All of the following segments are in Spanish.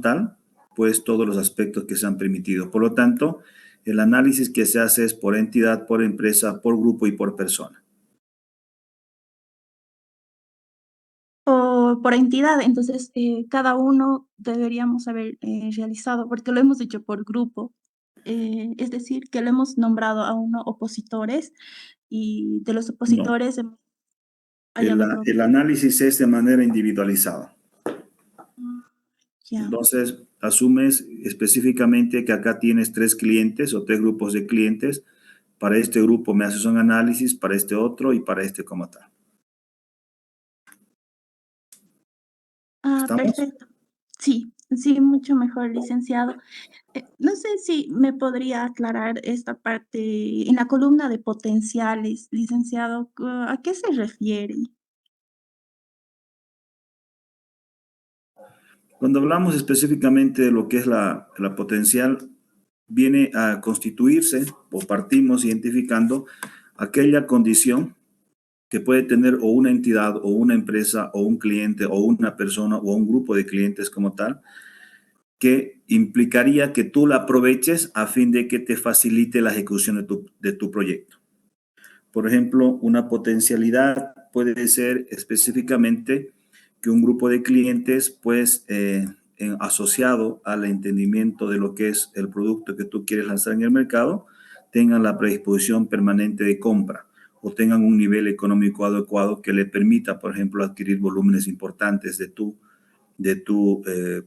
tal, pues todos los aspectos que se han permitido. Por lo tanto, el análisis que se hace es por entidad, por empresa, por grupo y por persona. O por entidad, entonces cada uno deberíamos haber realizado, porque lo hemos hecho por grupo, es decir, que le hemos nombrado a uno opositores y de los No, opositores hemos el, hallado otro. el análisis es de manera individualizada. Mm, ya. Entonces, asumes específicamente que acá tienes 3 clientes o 3 grupos de clientes. Para este grupo me haces un análisis, para este otro y para este como tal. Ah, ¿Estamos? perfecto. Sí, sí, mucho mejor, licenciado. No sé si me podría aclarar esta parte en la columna de potenciales, licenciado, ¿a qué se refiere? Cuando hablamos específicamente de lo que es la potencial, viene a constituirse o partimos identificando aquella condición que puede tener o una entidad o una empresa o un cliente o una persona o un grupo de clientes como tal, que implicaría que tú la aproveches a fin de que te facilite la ejecución de tu proyecto. Por ejemplo, una potencialidad puede ser específicamente que un grupo de clientes, pues, asociado al entendimiento de lo que es el producto que tú quieres lanzar en el mercado, tengan la predisposición permanente de compra o tengan un nivel económico adecuado que le permita, por ejemplo, adquirir volúmenes importantes de tu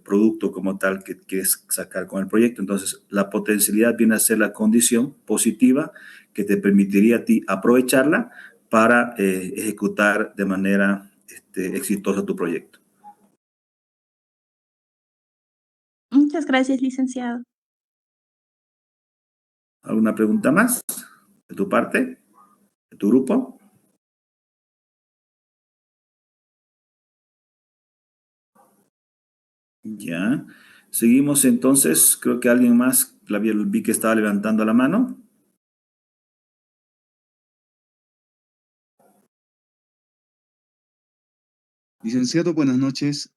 producto como tal que quieres sacar con el proyecto. Entonces, la potencialidad viene a ser la condición positiva que te permitiría a ti aprovecharla para ejecutar de manera exitosa tu proyecto. Muchas gracias, licenciado. ¿Alguna pregunta más de tu parte, de tu grupo? Ya. Seguimos entonces. Creo que alguien más vi que estaba levantando la mano. Licenciado, buenas noches.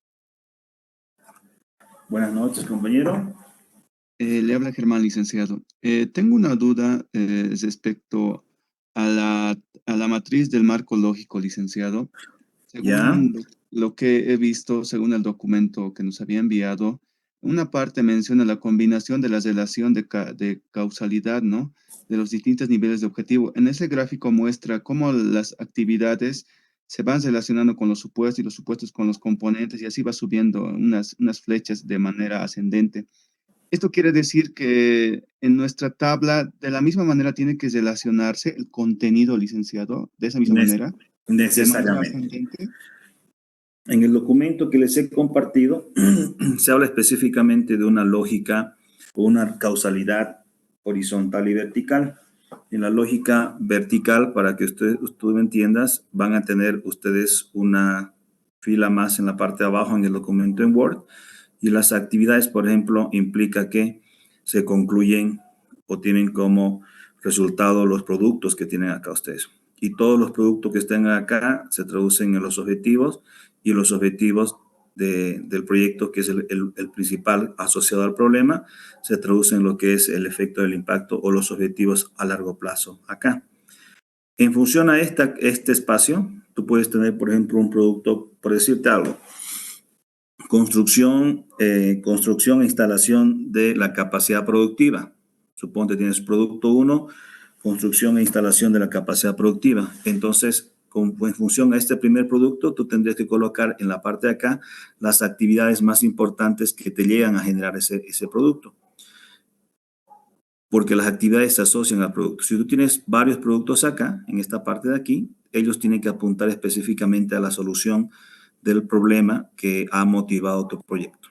Buenas noches, compañero. Le habla Germán, licenciado. Tengo una duda respecto a la matriz del marco lógico, licenciado. Ya. Según lo que he visto, según el documento que nos había enviado, una parte menciona la combinación de la relación de causalidad, ¿no? De los distintos niveles de objetivo. En ese gráfico muestra cómo las actividades se van relacionando con los supuestos y los supuestos con los componentes y así va subiendo unas flechas de manera ascendente. Esto quiere decir que en nuestra tabla, de la misma manera, tiene que relacionarse el contenido, licenciado, de esa misma Nes- manera, de manera necesariamente. ascendente. En el documento que les he compartido, se habla específicamente de una lógica o una causalidad horizontal y vertical. En la lógica vertical, para que tú me entiendas, van a tener ustedes una fila más en la parte de abajo en el documento en Word. Y las actividades, por ejemplo, implica que se concluyen o tienen como resultado los productos que tienen acá ustedes. Y todos los productos que estén acá se traducen en los objetivos y los objetivos del proyecto, que es el principal asociado al problema, se traducen en lo que es el efecto del impacto o los objetivos a largo plazo acá. En función a este espacio, tú puedes tener, por ejemplo, un producto, por decirte algo, construcción e instalación de la capacidad productiva. Suponte tienes producto 1, construcción e instalación de la capacidad productiva. Entonces, en función a este primer producto, tú tendrías que colocar en la parte de acá las actividades más importantes que te llegan a generar ese producto. Porque las actividades se asocian al producto. Si tú tienes varios productos acá, en esta parte de aquí, ellos tienen que apuntar específicamente a la solución del problema que ha motivado tu proyecto.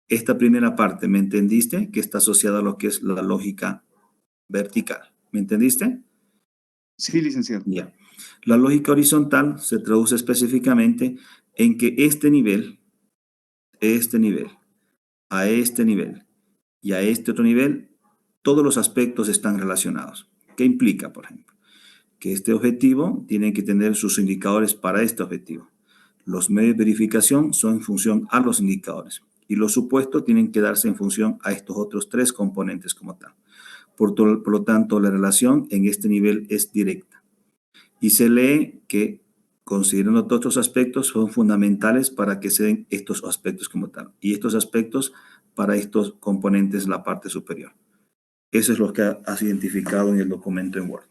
Esta primera parte, ¿me entendiste? Que está asociada a lo que es la lógica vertical. ¿Me entendiste? Sí, licenciado. Ya. La lógica horizontal se traduce específicamente en que este nivel, a este nivel y a este otro nivel, todos los aspectos están relacionados. ¿Qué implica, por ejemplo? Que este objetivo tiene que tener sus indicadores para este objetivo. Los medios de verificación son en función a los indicadores. y los supuestos tienen que darse en función a estos otros 3 componentes como tal. Por lo tanto, la relación en este nivel es directa. Y se lee que, considerando todos estos aspectos, son fundamentales para que se den estos aspectos como tal. Y estos aspectos para estos componentes en la parte superior. Eso es lo que has identificado en el documento en Word.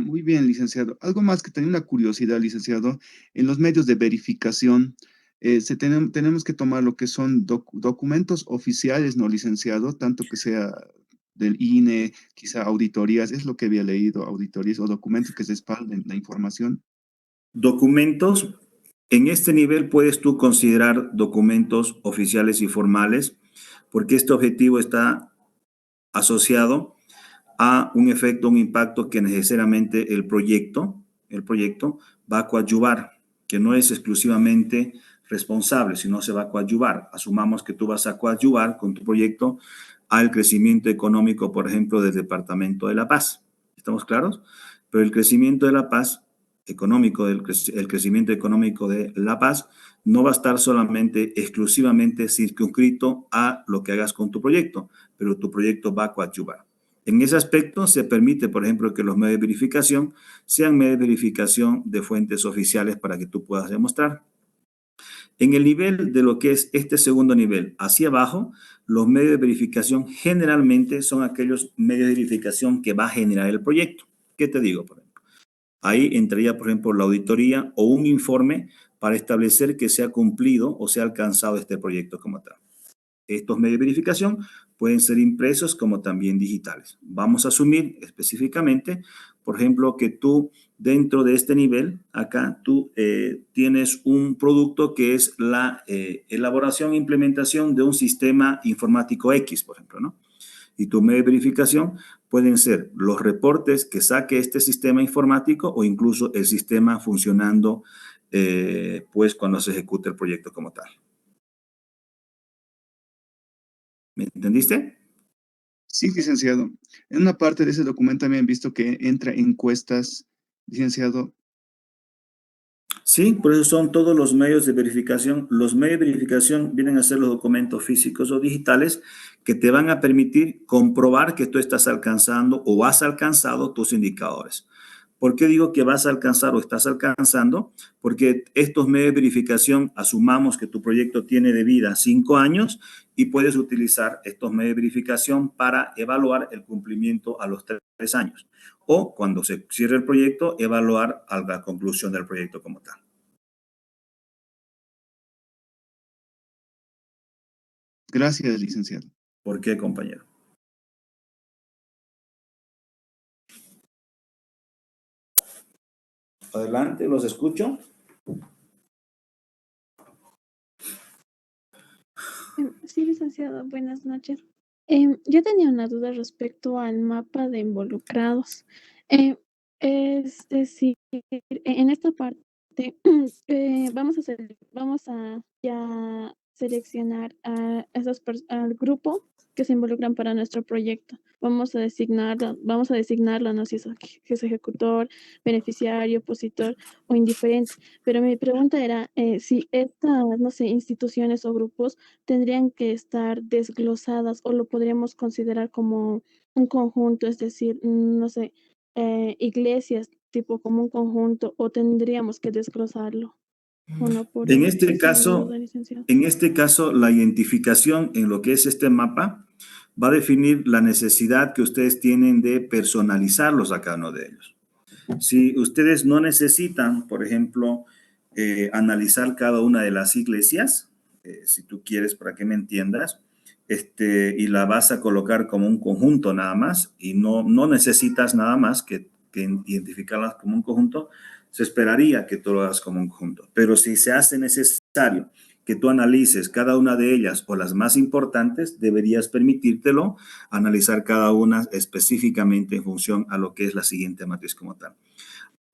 Muy bien, licenciado. Algo más que tenía una curiosidad, licenciado. En los medios de verificación, tenemos que tomar lo que son documentos oficiales, ¿no, licenciado? Tanto que sea del INE, quizá auditorías, es lo que había leído, auditorías o documentos que respalden la información. Documentos, en este nivel puedes tú considerar documentos oficiales y formales, porque este objetivo está asociado a un efecto, un impacto que necesariamente el proyecto va a coadyuvar, que no es exclusivamente responsable, sino se va a coadyuvar. Asumamos que tú vas a coadyuvar con tu proyecto al crecimiento económico, por ejemplo, del Departamento de La Paz. ¿Estamos claros? Pero el crecimiento de La Paz económico, el crecimiento económico de La Paz no va a estar solamente, exclusivamente circunscrito a lo que hagas con tu proyecto, pero tu proyecto va a coadyuvar. En ese aspecto se permite, por ejemplo, que los medios de verificación sean medios de verificación de fuentes oficiales para que tú puedas demostrar. En el nivel de lo que es este segundo nivel, hacia abajo, los medios de verificación generalmente son aquellos medios de verificación que va a generar el proyecto. ¿Qué te digo, por ejemplo? Ahí entraría, por ejemplo, la auditoría o un informe para establecer que se ha cumplido o se ha alcanzado este proyecto como tal. Estos medios de verificación pueden ser impresos como también digitales. Vamos a asumir específicamente, por ejemplo, que tú dentro de este nivel, acá tú tienes un producto que es la elaboración e implementación de un sistema informático X, por ejemplo, ¿no? Y tu medio de verificación pueden ser los reportes que saque este sistema informático o incluso el sistema funcionando pues cuando se ejecute el proyecto como tal. ¿Me entendiste? Sí, licenciado. En una parte de ese documento también he visto que entra encuestas, licenciado. Sí, por eso son todos los medios de verificación. Los medios de verificación vienen a ser los documentos físicos o digitales que te van a permitir comprobar que tú estás alcanzando o has alcanzado tus indicadores. ¿Por qué digo que vas a alcanzar o estás alcanzando? Porque estos medios de verificación, asumamos que tu proyecto tiene de vida 5 años y puedes utilizar estos medios de verificación para evaluar el cumplimiento a los 3 años. O cuando se cierre el proyecto, evaluar a la conclusión del proyecto como tal. Gracias, licenciado. ¿Por qué, compañero? Adelante, los escucho. Sí, licenciado, buenas noches. Yo tenía una duda respecto al mapa de involucrados. Es decir, en esta parte vamos a ya seleccionar a al grupo que se involucran para nuestro proyecto. Vamos a designarlo, no sé si es ejecutor, beneficiario, opositor o indiferente. Pero mi pregunta era si estas, no sé, instituciones o grupos tendrían que estar desglosadas o lo podríamos considerar como un conjunto, es decir, no sé, iglesias tipo como un conjunto o tendríamos que desglosarlo uno por En uno. este Esa era mi caso, duda, licenciado. la identificación en lo que es este mapa va a definir la necesidad que ustedes tienen de personalizarlos a cada uno de ellos. Si ustedes no necesitan, por ejemplo, analizar cada una de las iglesias, si tú quieres, para que me entiendas, y la vas a colocar como un conjunto nada más, y no necesitas nada más que identificarlas como un conjunto, se esperaría que tú lo hagas como un conjunto. Pero si se hace necesario que tú analices cada una de ellas o las más importantes, deberías permitírtelo analizar cada una específicamente en función a lo que es la siguiente matriz como tal.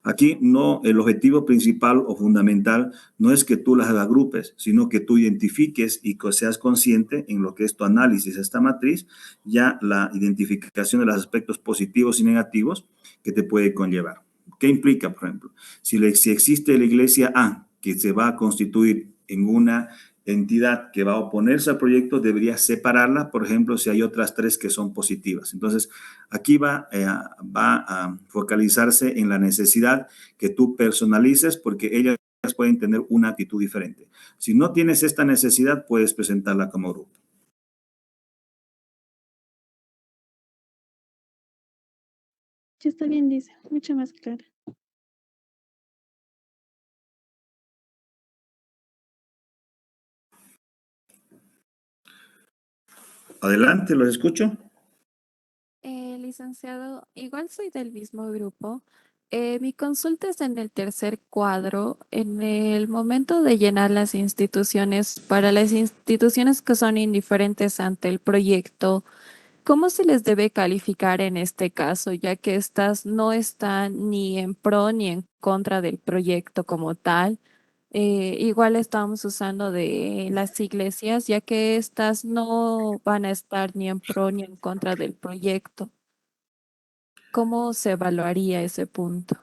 Aquí no, el objetivo principal o fundamental no es que tú las agrupes, sino que tú identifiques y que seas consciente en lo que es tu análisis de esta matriz, ya la identificación de los aspectos positivos y negativos que te puede conllevar. ¿Qué implica, por ejemplo? Si existe la iglesia A, que se va a constituir en una entidad que va a oponerse al proyecto debería separarla, por ejemplo, si hay otras 3 que son positivas. Entonces, aquí va a focalizarse en la necesidad que tú personalices porque ellas pueden tener una actitud diferente. Si no tienes esta necesidad, puedes presentarla como grupo. Ya está bien, dice, mucho más claro. Adelante, los escucho. Licenciado, igual soy del mismo grupo. Mi consulta es en el tercer cuadro, en el momento de llenar las instituciones, para las instituciones que son indiferentes ante el proyecto, ¿cómo se les debe calificar en este caso, ya que estas no están ni en pro ni en contra del proyecto como tal? Igual estamos usando de las iglesias, ya que estas no van a estar ni en pro ni en contra del proyecto. ¿Cómo se evaluaría ese punto?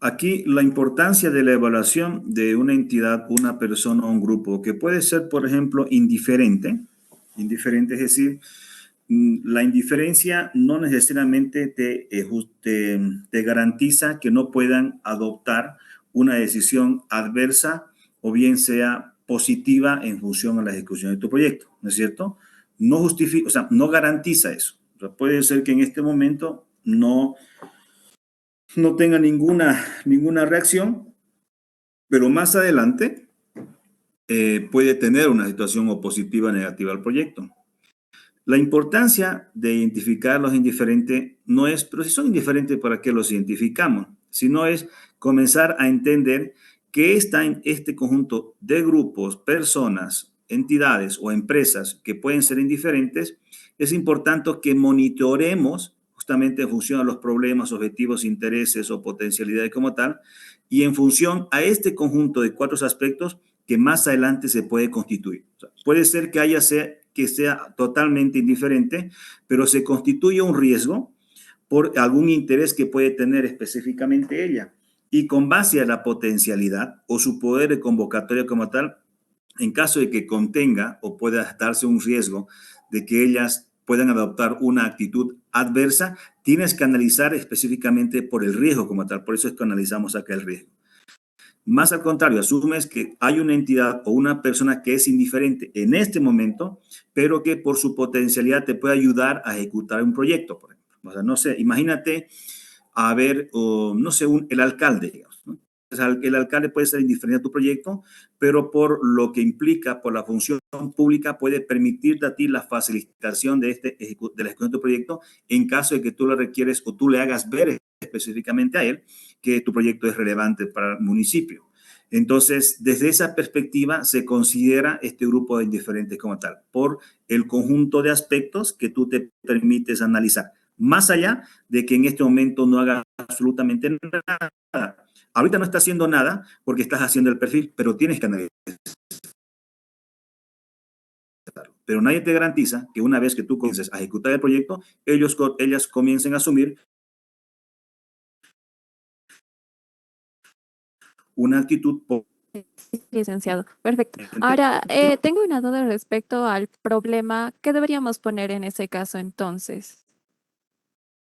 Aquí la importancia de la evaluación de una entidad, una persona o un grupo, que puede ser, por ejemplo, indiferente es decir, la indiferencia no necesariamente te garantiza que no puedan adoptar una decisión adversa o bien sea positiva en función a la ejecución de tu proyecto, ¿no es cierto? No justifica, o sea, no garantiza eso. O sea, puede ser que en este momento no tenga ninguna reacción, pero más adelante puede tener una situación opositiva o negativa al proyecto. La importancia de identificar a los indiferentes no es, pero si son indiferentes, ¿para qué los identificamos? Sino es comenzar a entender que está en este conjunto de grupos, personas, entidades o empresas que pueden ser indiferentes. Es importante que monitoremos justamente en función a los problemas, objetivos, intereses o potencialidades como tal, y en función a este conjunto de 4 aspectos que más adelante se puede constituir. O sea, puede ser que sea totalmente indiferente, pero se constituye un riesgo por algún interés que puede tener específicamente ella. Y con base a la potencialidad o su poder de convocatoria como tal, en caso de que contenga o pueda darse un riesgo de que ellas puedan adoptar una actitud adversa, tienes que analizar específicamente por el riesgo como tal. Por eso es que analizamos acá el riesgo. Más al contrario, asumes que hay una entidad o una persona que es indiferente en este momento, pero que por su potencialidad te puede ayudar a ejecutar un proyecto, por ejemplo. O sea, no sé, imagínate a ver, no sé, el alcalde, digamos, ¿no? O sea, el alcalde puede ser indiferente a tu proyecto, pero por lo que implica, por la función pública, puede permitirte a ti la facilitación de la ejecución de tu proyecto en caso de que tú lo requieres o tú le hagas ver específicamente a él que tu proyecto es relevante para el municipio. Entonces, desde esa perspectiva se considera este grupo de indiferentes como tal, por el conjunto de aspectos que tú te permites analizar, más allá de que en este momento no haga absolutamente nada. Ahorita no estás haciendo nada porque estás haciendo el perfil, pero tienes que analizar. Pero nadie te garantiza que una vez que tú comiences a ejecutar el proyecto, ellas comiencen a asumir una actitud. Licenciado, perfecto. Ahora, tengo una duda respecto al problema. ¿Qué deberíamos poner en ese caso entonces?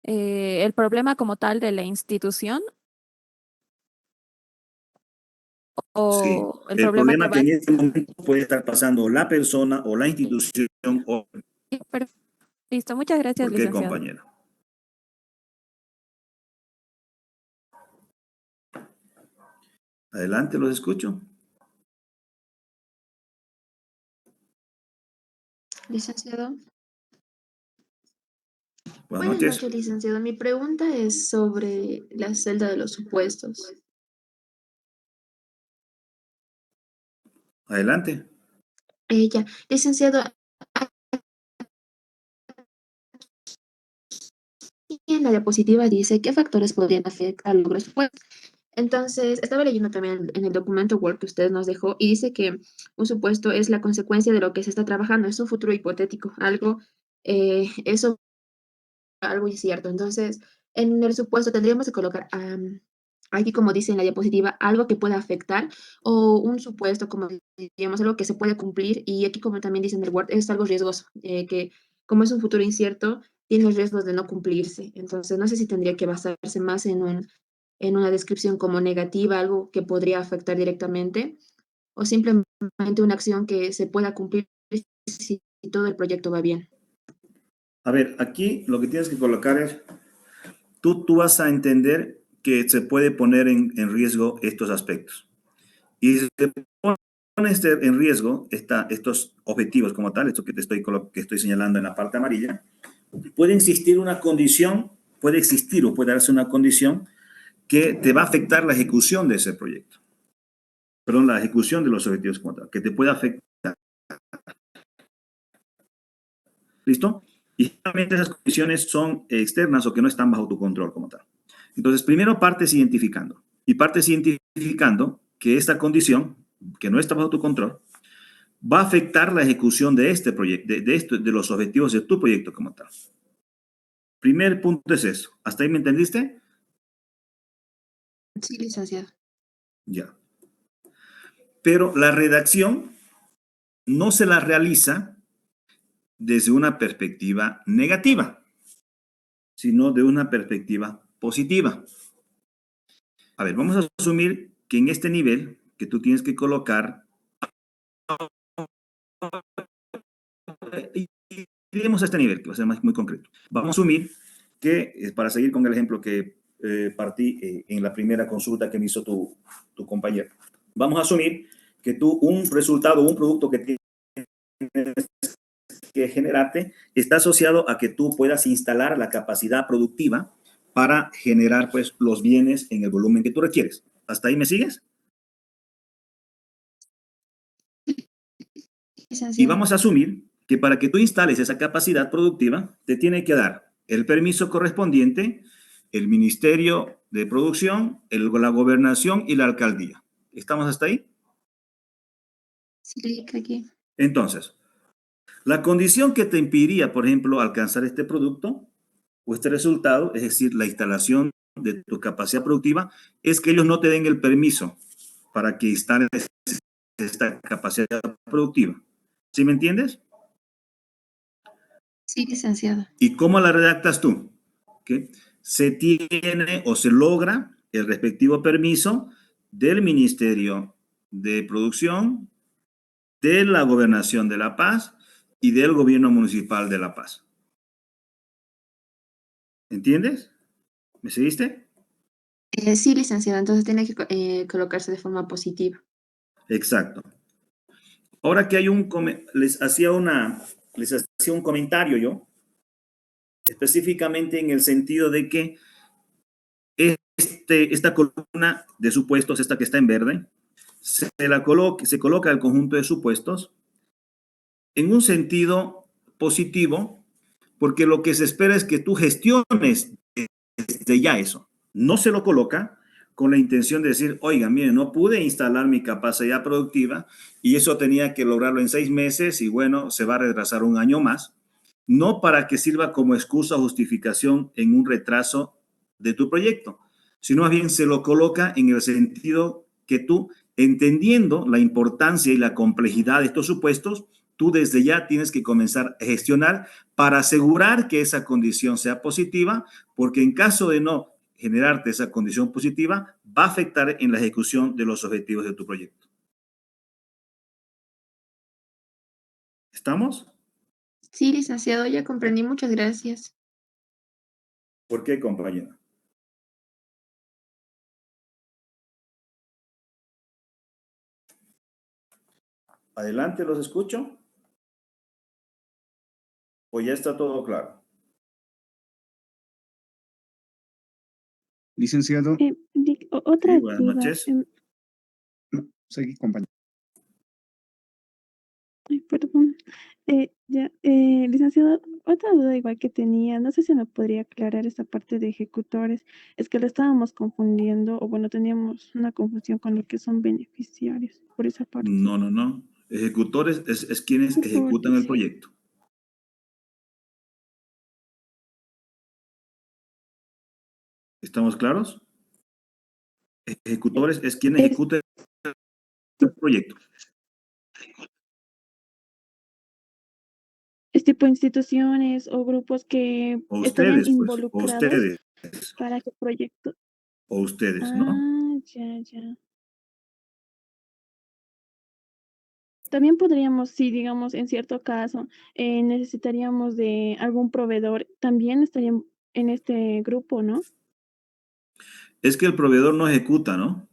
¿El problema como tal de la institución Sí, o el el problema que problema que va a... en este momento puede estar pasando la persona o la institución o... Listo, muchas gracias, ¿Por qué, licenciado. compañera? Adelante, los escucho. Licenciado. Buenas Buenas noches. noches, licenciado. Mi pregunta es sobre la celda de los supuestos. Adelante. Ella, licenciado, aquí en la diapositiva dice qué factores podrían afectar al logro supuesto. Entonces, estaba leyendo también en el documento Word que usted nos dejó y dice que un supuesto es la consecuencia de lo que se está trabajando, es un futuro hipotético, eso algo incierto. Entonces, en el supuesto tendríamos que colocar aquí como dice en la diapositiva, algo que pueda afectar o un supuesto, como digamos, algo que se puede cumplir. Y aquí como también dice en el Word, es algo riesgoso, que como es un futuro incierto, tiene riesgos de no cumplirse. Entonces, no sé si tendría que basarse más en una descripción como negativa, algo que podría afectar directamente, o simplemente una acción que se pueda cumplir si todo el proyecto va bien. A ver, aquí lo que tienes que colocar es, tú vas a entender que se puede poner en riesgo estos aspectos. Y si se pone en riesgo estos objetivos como tal, esto que que estoy señalando en la parte amarilla, puede existir una condición, puede existir o puede darse una condición que te va a afectar la ejecución de ese proyecto. Perdón, la ejecución de los objetivos como tal, que te puede afectar. ¿Listo? Y generalmente esas condiciones son externas o que no están bajo tu control como tal. Entonces, primero partes identificando. Y partes identificando que esta condición, que no está bajo tu control, va a afectar la ejecución de este proyecto, de los objetivos de tu proyecto como tal. Primer punto es eso. ¿Hasta ahí me entendiste? Sí, licenciado. Ya. Pero la redacción no se la realiza desde una perspectiva negativa, sino de una perspectiva positiva. A ver, vamos a asumir que en este nivel que tú tienes que colocar, y iremos a este nivel, que va a ser muy concreto. Vamos a asumir que, para seguir con el ejemplo que partí en la primera consulta que me hizo tu compañero, vamos a asumir que tú un resultado, un producto que tienes que generarte, está asociado a que tú puedas instalar la capacidad productiva para generar pues los bienes en el volumen que tú requieres. ¿Hasta ahí me sigues? Y Licenciado. vamos a asumir que para que tú instales esa capacidad productiva, te tiene que dar el permiso correspondiente, el Ministerio de Producción, la Gobernación y la Alcaldía. ¿Estamos hasta ahí? Sí, aquí. Entonces, la condición que te impediría, por ejemplo, alcanzar este producto o este resultado, es decir, la instalación de tu capacidad productiva, es que ellos no te den el permiso para que instales esta capacidad productiva. ¿Sí me entiendes? Sí, licenciado. ¿Y cómo la redactas tú? ¿Okay? Se tiene o se logra el respectivo permiso del Ministerio de Producción, de la Gobernación de La Paz y del Gobierno Municipal de La Paz. ¿Entiendes? ¿Me seguiste? Sí, licenciado. Entonces tiene que colocarse de forma positiva. Exacto. Ahora que hay les hacía un comentario yo, específicamente en el sentido de que esta columna de supuestos, esta que está en verde, se coloca el conjunto de supuestos en un sentido positivo, porque lo que se espera es que tú gestiones desde ya eso. No se lo coloca con la intención de decir, oiga, mire, no pude instalar mi capacidad productiva y eso tenía que lograrlo en 6 meses y bueno, se va a retrasar un año más. No para que sirva como excusa o justificación en un retraso de tu proyecto, sino más bien se lo coloca en el sentido que tú, entendiendo la importancia y la complejidad de estos supuestos, tú desde ya tienes que comenzar a gestionar para asegurar que esa condición sea positiva, porque en caso de no generarte esa condición positiva, va a afectar en la ejecución de los objetivos de tu proyecto. ¿Estamos? Sí, licenciado, ya comprendí. Muchas gracias. ¿Por qué, compañera? Adelante, los escucho. ¿O ya está todo claro? Licenciado, Sí, Otra buenas duda. noches. no, seguí, compañero. Ay, perdón. Licenciado, otra duda igual que tenía, no sé si me podría aclarar esta parte de ejecutores, es que lo estábamos confundiendo, o bueno, teníamos una confusión con lo que son beneficiarios, por esa parte. No, no, no. Ejecutores es quienes Por favor, ejecutan el sí. proyecto. ¿Estamos claros? Ejecutores es quien Es, ejecuta el proyecto. es tipo instituciones o grupos que O estarían ustedes, pues, involucrados para que el proyecto. o ustedes, ¿no? Ah, ya, ya. También podríamos, si digamos en cierto caso necesitaríamos de algún proveedor, también estarían en este grupo, ¿no? Es que el proveedor no ejecuta, ¿no?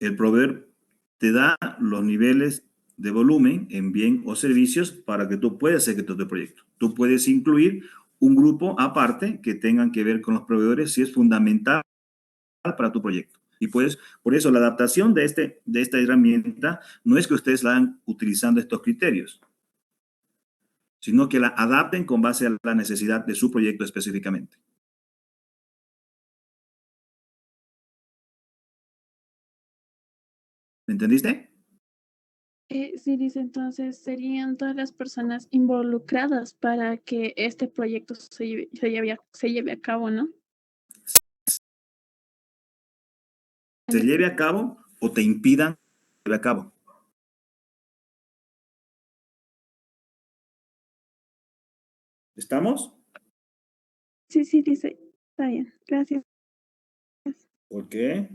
El proveedor te da los niveles de volumen en bien o servicios para que tú puedas ejecutar tu proyecto. Tú puedes incluir un grupo aparte que tengan que ver con los proveedores si es fundamental para tu proyecto. Y pues, por eso la adaptación de esta herramienta no es que ustedes la hagan utilizando estos criterios, sino que la adapten con base a la necesidad de su proyecto específicamente. ¿Me entendiste? Sí, dice entonces, serían todas las personas involucradas para que este proyecto se lleve a cabo, ¿no? Se lleve a cabo o te impidan que se lleve a cabo. ¿Estamos? Sí, sí, dice, está bien, gracias. ¿Por qué?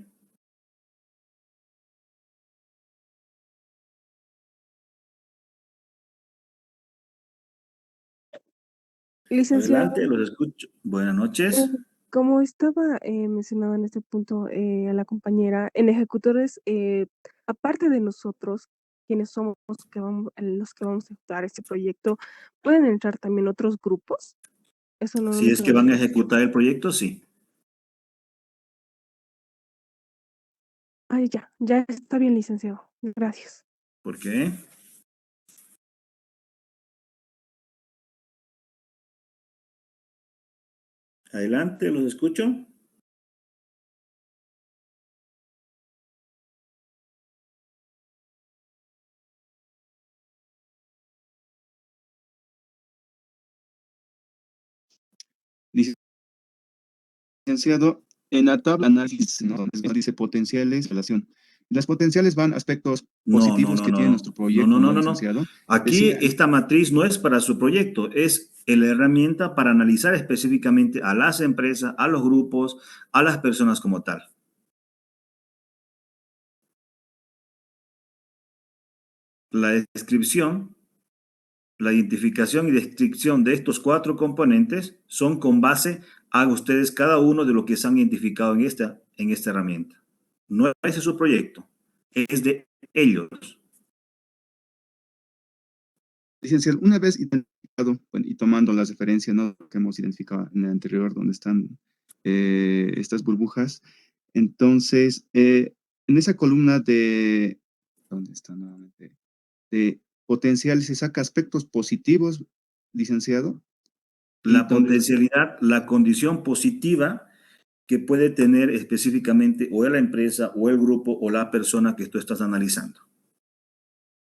Licenciado, Adelante, los escucho. Buenas eh, noches. como estaba mencionado en este punto a la compañera, en ejecutores, aparte de nosotros, quienes somos los que vamos a ejecutar este proyecto, ¿pueden entrar también otros grupos? Eso no Si me es que quedó van a claro. ejecutar el proyecto, sí. Ay, ya, ya está bien, licenciado. Gracias. ¿Por qué? Adelante, los escucho. Licenciado, en la tabla de análisis, ¿no? Donde dice potenciales, relación. Las potenciales van aspectos No, no, positivos no, que no, tiene no. nuestro No, no, proyecto, no, ¿no, no, no. licenciado? Aquí Decía, esta matriz no es para su proyecto, es la herramienta para analizar específicamente a las empresas, a los grupos, a las personas como tal. La descripción, la identificación y descripción de estos cuatro componentes son con base a ustedes cada uno de lo que se han identificado en esta herramienta. No es su proyecto, es de ellos. licenciado, una vez identificado, bueno, y tomando las referencias, ¿no? Que hemos identificado en el anterior, donde están estas burbujas, entonces, en esa columna de, ¿dónde está nuevamente? De potenciales, se saca aspectos positivos, licenciado, y La donde, potencialidad, la condición positiva que puede tener específicamente o la empresa o el grupo o la persona que tú estás analizando.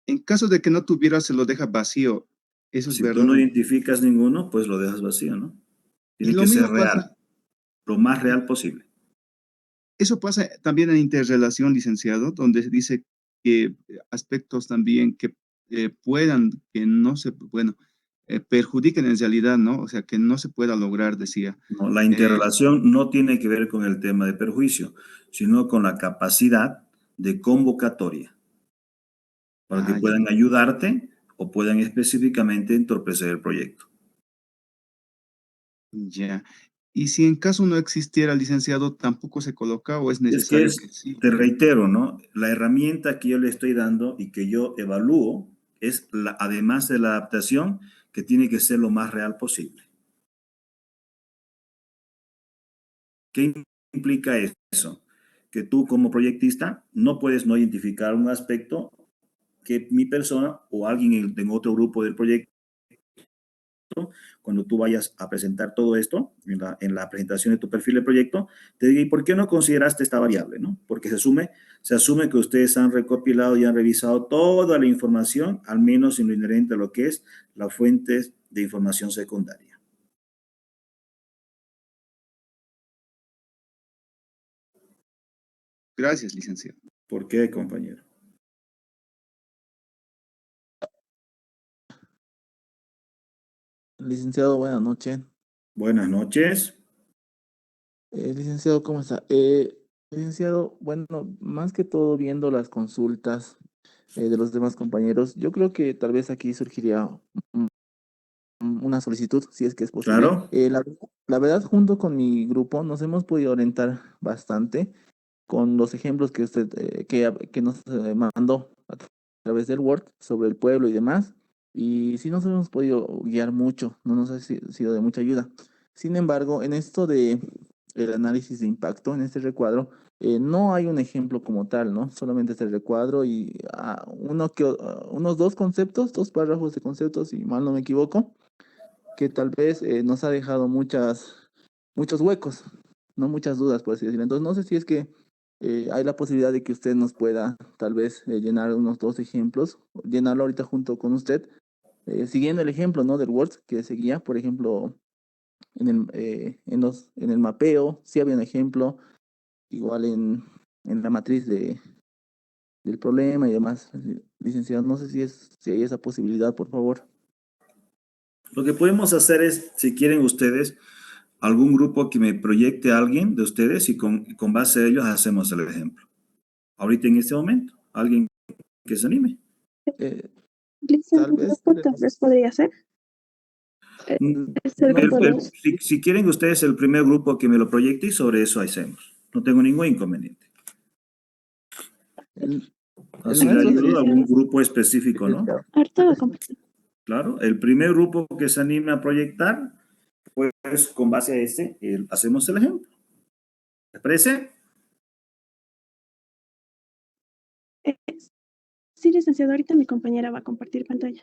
en caso de que no tuviera, se lo deja vacío. ¿Eso es Si tú verdad no o no? identificas ninguno, pues lo dejas vacío, ¿no? Y Tiene lo que ser mismo real, pasa, lo más real posible. eso pasa también en interrelación, licenciado, donde dice que aspectos también que puedan, que no se, bueno, perjudiquen en realidad, ¿no? O sea, que no se pueda lograr, decía. No, la Eh, interrelación no tiene que ver con el tema de perjuicio, sino con la capacidad de convocatoria para que ya, puedan ayudarte o puedan específicamente entorpecer el proyecto. ya. Y si en caso no existiera, licenciado, tampoco se coloca o es Es que necesario que es, sí. te reitero, ¿no? La herramienta que yo le estoy dando y que yo evalúo es, además de la adaptación, que tiene que ser lo más real posible. ¿Qué implica eso? Que tú como proyectista no puedes no identificar un aspecto que mi persona o alguien en otro grupo del proyecto, cuando tú vayas a presentar todo esto en la presentación de tu perfil de proyecto, te diga, ¿y por qué no consideraste esta variable? ¿No? Porque se asume que ustedes han recopilado y han revisado toda la información, al menos en lo inherente a lo que es las fuentes de información secundaria. Gracias, licenciado. ¿Por qué, compañero? Licenciado, buenas noches. Buenas noches. Licenciado, ¿cómo está? Licenciado, bueno, más que todo viendo las consultas de los demás compañeros, yo creo que tal vez aquí surgiría un- una solicitud, si es que es posible. Claro. La verdad, junto con mi grupo, nos hemos podido orientar bastante con los ejemplos que usted que nos mandó a través del Word sobre el pueblo y demás. Y sí nos hemos podido guiar mucho, no nos ha sido de mucha ayuda. Sin embargo, en esto de el análisis de impacto, en este recuadro, no hay un ejemplo como tal, ¿no? Solamente este recuadro y unos dos conceptos, dos párrafos de conceptos, si mal no me equivoco, que tal vez nos ha dejado muchos huecos, no muchas dudas, por así decirlo. Entonces, no sé si es que hay la posibilidad de que usted nos pueda tal vez llenar unos dos ejemplos, llenarlo ahorita junto con usted, siguiendo el ejemplo, ¿no? Del Word que seguía, por ejemplo, en el mapeo, sí había un ejemplo, igual en la matriz del problema y demás. Licenciado, no sé si hay esa posibilidad, por favor. Lo que podemos hacer es, si quieren ustedes, algún grupo que me proyecte a alguien de ustedes y con base a ellos hacemos el ejemplo. Ahorita en este momento, alguien que se anime. Tal vez. Tal vez podría ser. Mm, Es el grupo 2. si quieren ustedes el primer grupo que me lo proyecte y sobre eso hacemos. No tengo ningún inconveniente. El, el Así le nuestro ayudo a sería, algún grupo específico, ¿no? licenciado. Ahorita va a compartir. Claro, el primer grupo que se anime a proyectar, pues con base a ese, hacemos el ejemplo. ¿Les parece? Eh, sí, licenciado, ahorita mi compañera va a compartir pantalla.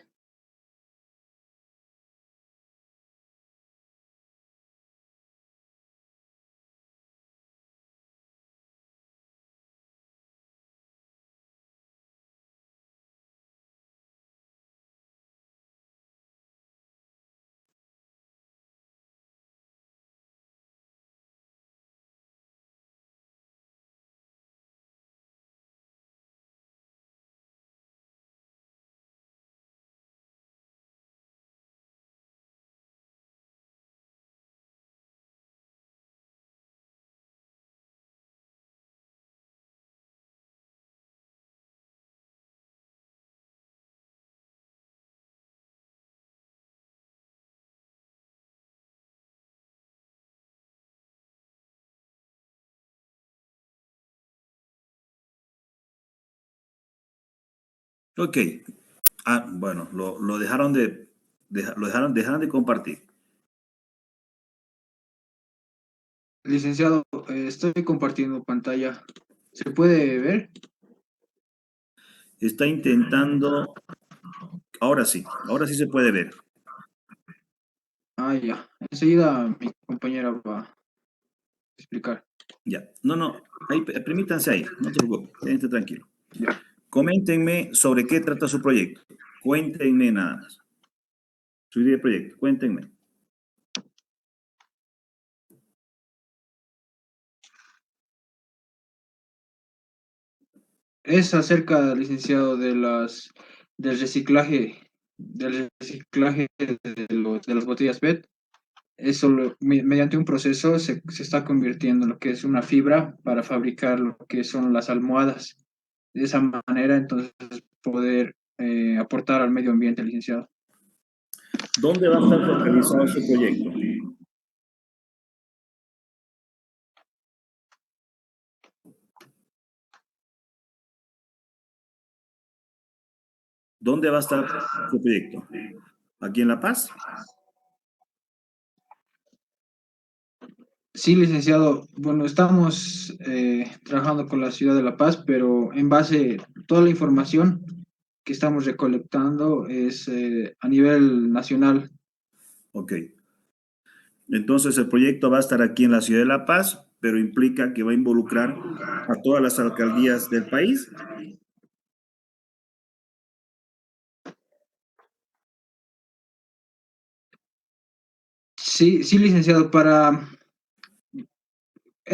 Ok. Ah, bueno, lo dejaron dejaron de compartir. Licenciado, estoy compartiendo pantalla. ¿Se puede ver? Está intentando, ahora sí se puede ver. Ah, ya. Enseguida mi compañera va a explicar. Ya. No, ahí, permítanse ahí, no se preocupen, quédense tranquilo. Ya. Coméntenme sobre qué trata su proyecto. Cuéntenme nada más. Su idea de proyecto, cuéntenme. Es acerca, licenciado, del reciclaje de las botellas PET. Eso mediante un proceso se está convirtiendo en lo que es una fibra para fabricar lo que son las almohadas. De esa manera, entonces, poder aportar al medio ambiente, licenciado. ¿Dónde va a estar focalizado su proyecto? ¿Dónde va a estar su proyecto? ¿Aquí en La Paz? Sí, licenciado. Bueno, estamos trabajando con la ciudad de La Paz, pero en base toda la información que estamos recolectando es a nivel nacional. Ok. Entonces el proyecto va a estar aquí en la ciudad de La Paz, pero implica que va a involucrar a todas las alcaldías del país. Sí, sí, licenciado.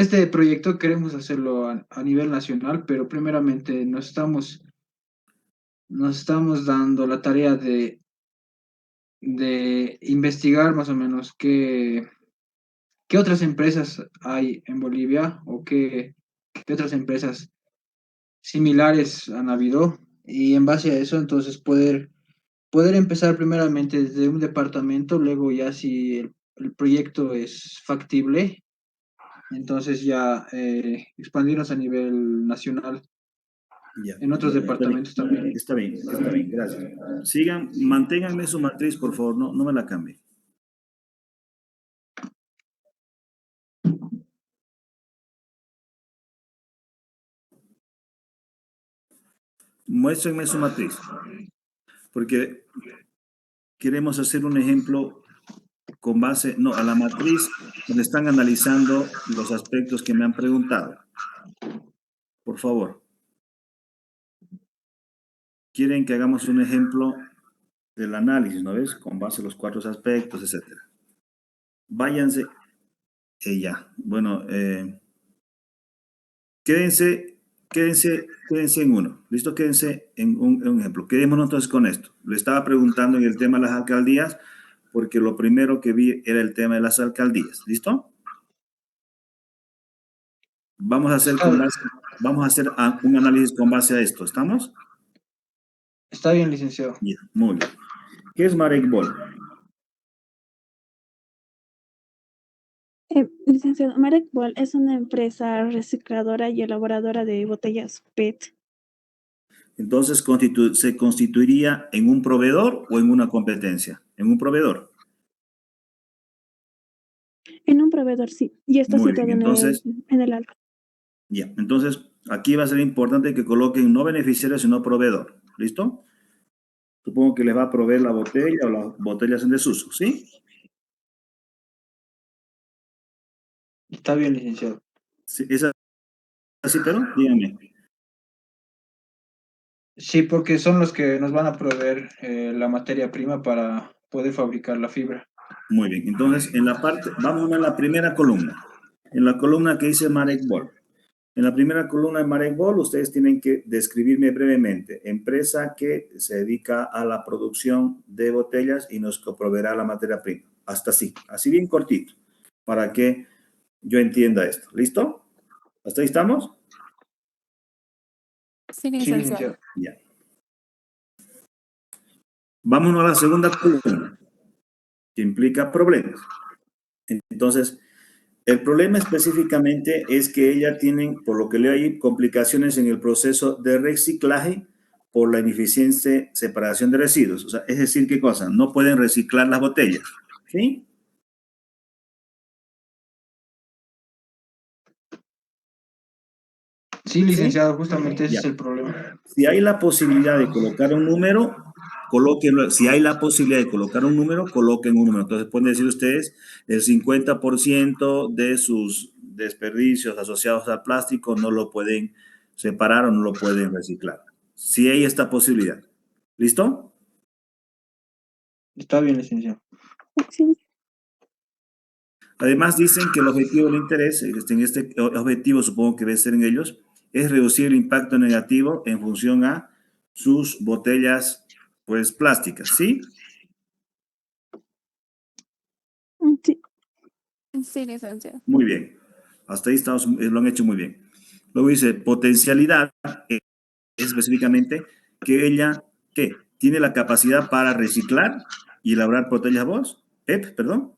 este proyecto queremos hacerlo a nivel nacional, pero primeramente nos estamos dando la tarea de investigar más o menos qué otras empresas hay en Bolivia o qué otras empresas similares han habido y en base a eso entonces poder empezar primeramente desde un departamento, luego ya si el proyecto es factible, entonces ya expandirnos a nivel nacional Ya, en otros ya, está bien, departamentos también. está bien, gracias. Sigan, manténganme su matriz, por favor, no me la cambien. Muéstrenme su matriz, porque queremos hacer un ejemplo con base, no, a la matriz donde están analizando los aspectos que me han preguntado. Por favor. Quieren que hagamos un ejemplo del análisis, ¿no ves? Con base a los 4 aspectos, etcétera. Váyanse. Ya. Bueno, quédense en uno. ¿Listo? Quédense en un ejemplo. Quedémonos entonces con esto. Le estaba preguntando en el tema de las alcaldías, porque lo primero que vi era el tema de las alcaldías. ¿Listo? Vamos a hacer un análisis con base a esto. ¿Estamos? Está bien, licenciado. Ya, muy bien. ¿Qué es Marek Bol? Licenciado, Marek Bol es una empresa recicladora y elaboradora de botellas PET. Entonces, ¿se constituiría en un proveedor o en una competencia? En un proveedor. En un proveedor, sí, y está Muy bien, situado entonces, en el Alfa. ya. Entonces, aquí va a ser importante que coloquen no beneficiario, sino proveedor. ¿Listo? Supongo que les va a proveer la botella o las botellas en desuso, ¿sí? Está bien, licenciado. Sí, ¿es así, pero? Díganme. Sí, porque son los que nos van a proveer la materia prima para poder fabricar la fibra. Muy bien. Entonces, vamos a la primera columna. En la columna que dice Marek Bol. En la primera columna de Marek Bol, ustedes tienen que describirme brevemente. Empresa que se dedica a la producción de botellas y nos proveerá la materia prima. Hasta así bien cortito, para que yo entienda esto. ¿Listo? ¿Hasta ahí estamos? Sí, Sí, licenciado. licenciado. Ya. Vámonos a la segunda columna, que implica problemas. Entonces, el problema específicamente es que ella tienen, por lo que leo ahí, complicaciones en el proceso de reciclaje por la ineficiente separación de residuos. O sea, es decir, ¿qué cosa? No pueden reciclar las botellas, ¿sí? Sí, ¿Sí? licenciado, justamente ese Ya. es el problema. Si hay la posibilidad de colocar un número, colóquenlo. Si hay la posibilidad de colocar un número, coloquen un número. Entonces pueden decir ustedes, el 50% de sus desperdicios asociados al plástico no lo pueden separar o no lo pueden reciclar. Si hay esta posibilidad. ¿Listo? Está bien, licenciado. Sí, Además dicen que el objetivo del interés, en este objetivo supongo que debe ser en ellos, es reducir el impacto negativo en función a sus botellas, pues, plásticas, ¿sí? sí. Sí, licenciado. Muy bien. Hasta ahí estamos, lo han hecho muy bien. Luego dice, potencialidad es específicamente que ella, ¿qué? Tiene la capacidad para reciclar y elaborar botellas vos, perdón.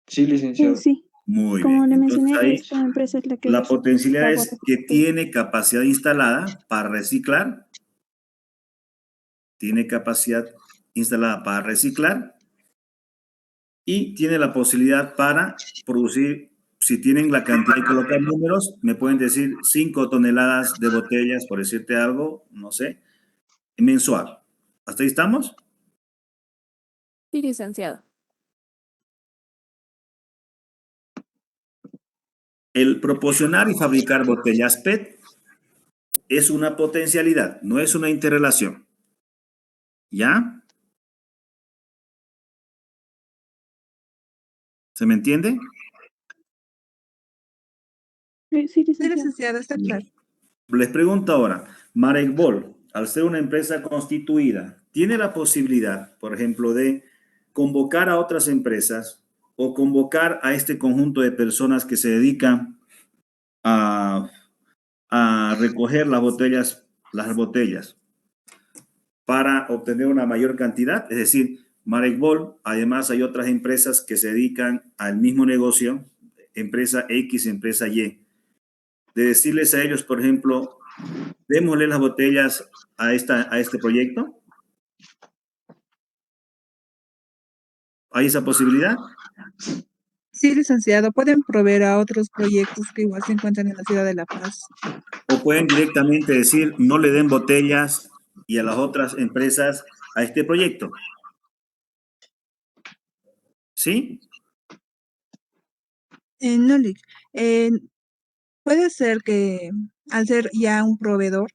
Sí, licenciado. Sí, Muy bien. como le Entonces mencioné, ahí esta empresa es la que la potencialidad elabora es que PET. tiene capacidad instalada para reciclar, tiene capacidad instalada para reciclar y tiene la posibilidad para producir, si tienen la cantidad y colocar números, me pueden decir 5 toneladas de botellas, por decirte algo, no sé, mensual. ¿Hasta ahí estamos? Sí, licenciado. El proporcionar y fabricar botellas PET es una potencialidad, no es una interrelación. ¿Ya? ¿Se me entiende? Sí, Sí, licenciado. licenciada, está claro. Les pregunto ahora, Marecbol, al ser una empresa constituida, ¿tiene la posibilidad, por ejemplo, de convocar a otras empresas o convocar a este conjunto de personas que se dedican a, a recoger las botellas para obtener una mayor cantidad? Es decir, Marecbol, además hay otras empresas que se dedican al mismo negocio, empresa X, empresa Y, de decirles a ellos, por ejemplo, démosle las botellas a este proyecto. ¿Hay esa posibilidad? Sí, licenciado, pueden proveer a otros proyectos que igual se encuentran en la ciudad de La Paz. ¿O pueden directamente decir, no le den botellas y a las otras empresas a este proyecto? ¿Sí? No, eh, puede ser que al ser ya un proveedor,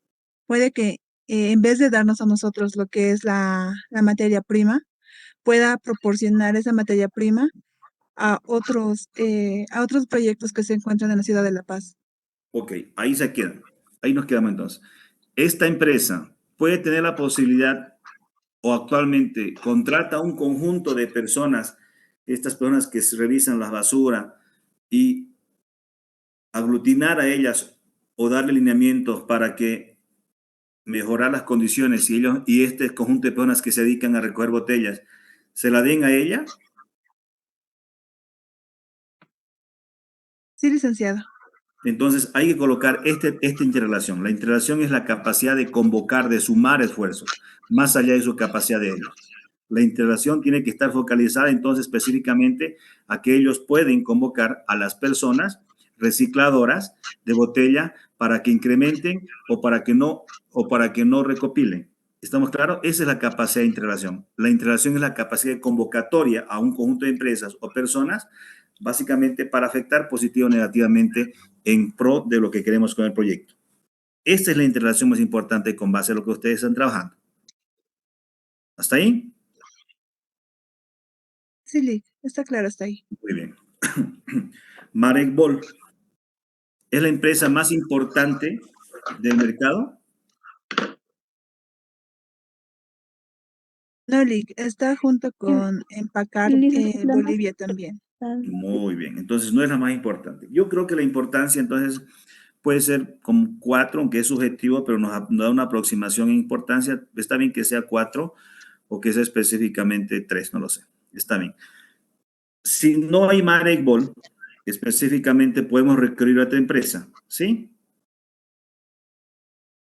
puede que en vez de darnos a nosotros lo que es la materia prima, pueda proporcionar esa materia prima a otros proyectos que se encuentran en la ciudad de La Paz. Ok, ahí se quedan. Ahí nos quedamos entonces. Esta empresa puede tener la posibilidad o actualmente contrata un conjunto de personas, estas personas que se revisan la basura y aglutinar a ellas o darle lineamientos para que mejorar las condiciones y ellos y este conjunto de personas que se dedican a recoger botellas se la den a ella. Sí, licenciado. Entonces hay que colocar esta interrelación. La interrelación es la capacidad de convocar, de sumar esfuerzos, más allá de su capacidad de ellos. La interrelación tiene que estar focalizada entonces específicamente a que ellos pueden convocar a las personas recicladoras de botella para que incrementen o para que no recopilen. ¿Estamos claros? Esa es la capacidad de interrelación. La interrelación es la capacidad de convocatoria a un conjunto de empresas o personas, básicamente para afectar positivo o negativamente en pro de lo que queremos con el proyecto. Esta es la interrelación más importante con base a lo que ustedes están trabajando. ¿Hasta ahí? Sí, está claro, está ahí. Muy bien. Marecbol es la empresa más importante del mercado. No, está junto con Empacar Licenciada, Bolivia también. Muy bien. Entonces no es la más importante. Yo creo que la importancia entonces puede ser como 4, aunque es subjetivo, pero nos da una aproximación en importancia. Está bien que sea 4 o que sea específicamente 3, no lo sé. Está bien. Si no hay Marecbol, específicamente podemos recurrir a otra empresa, ¿sí?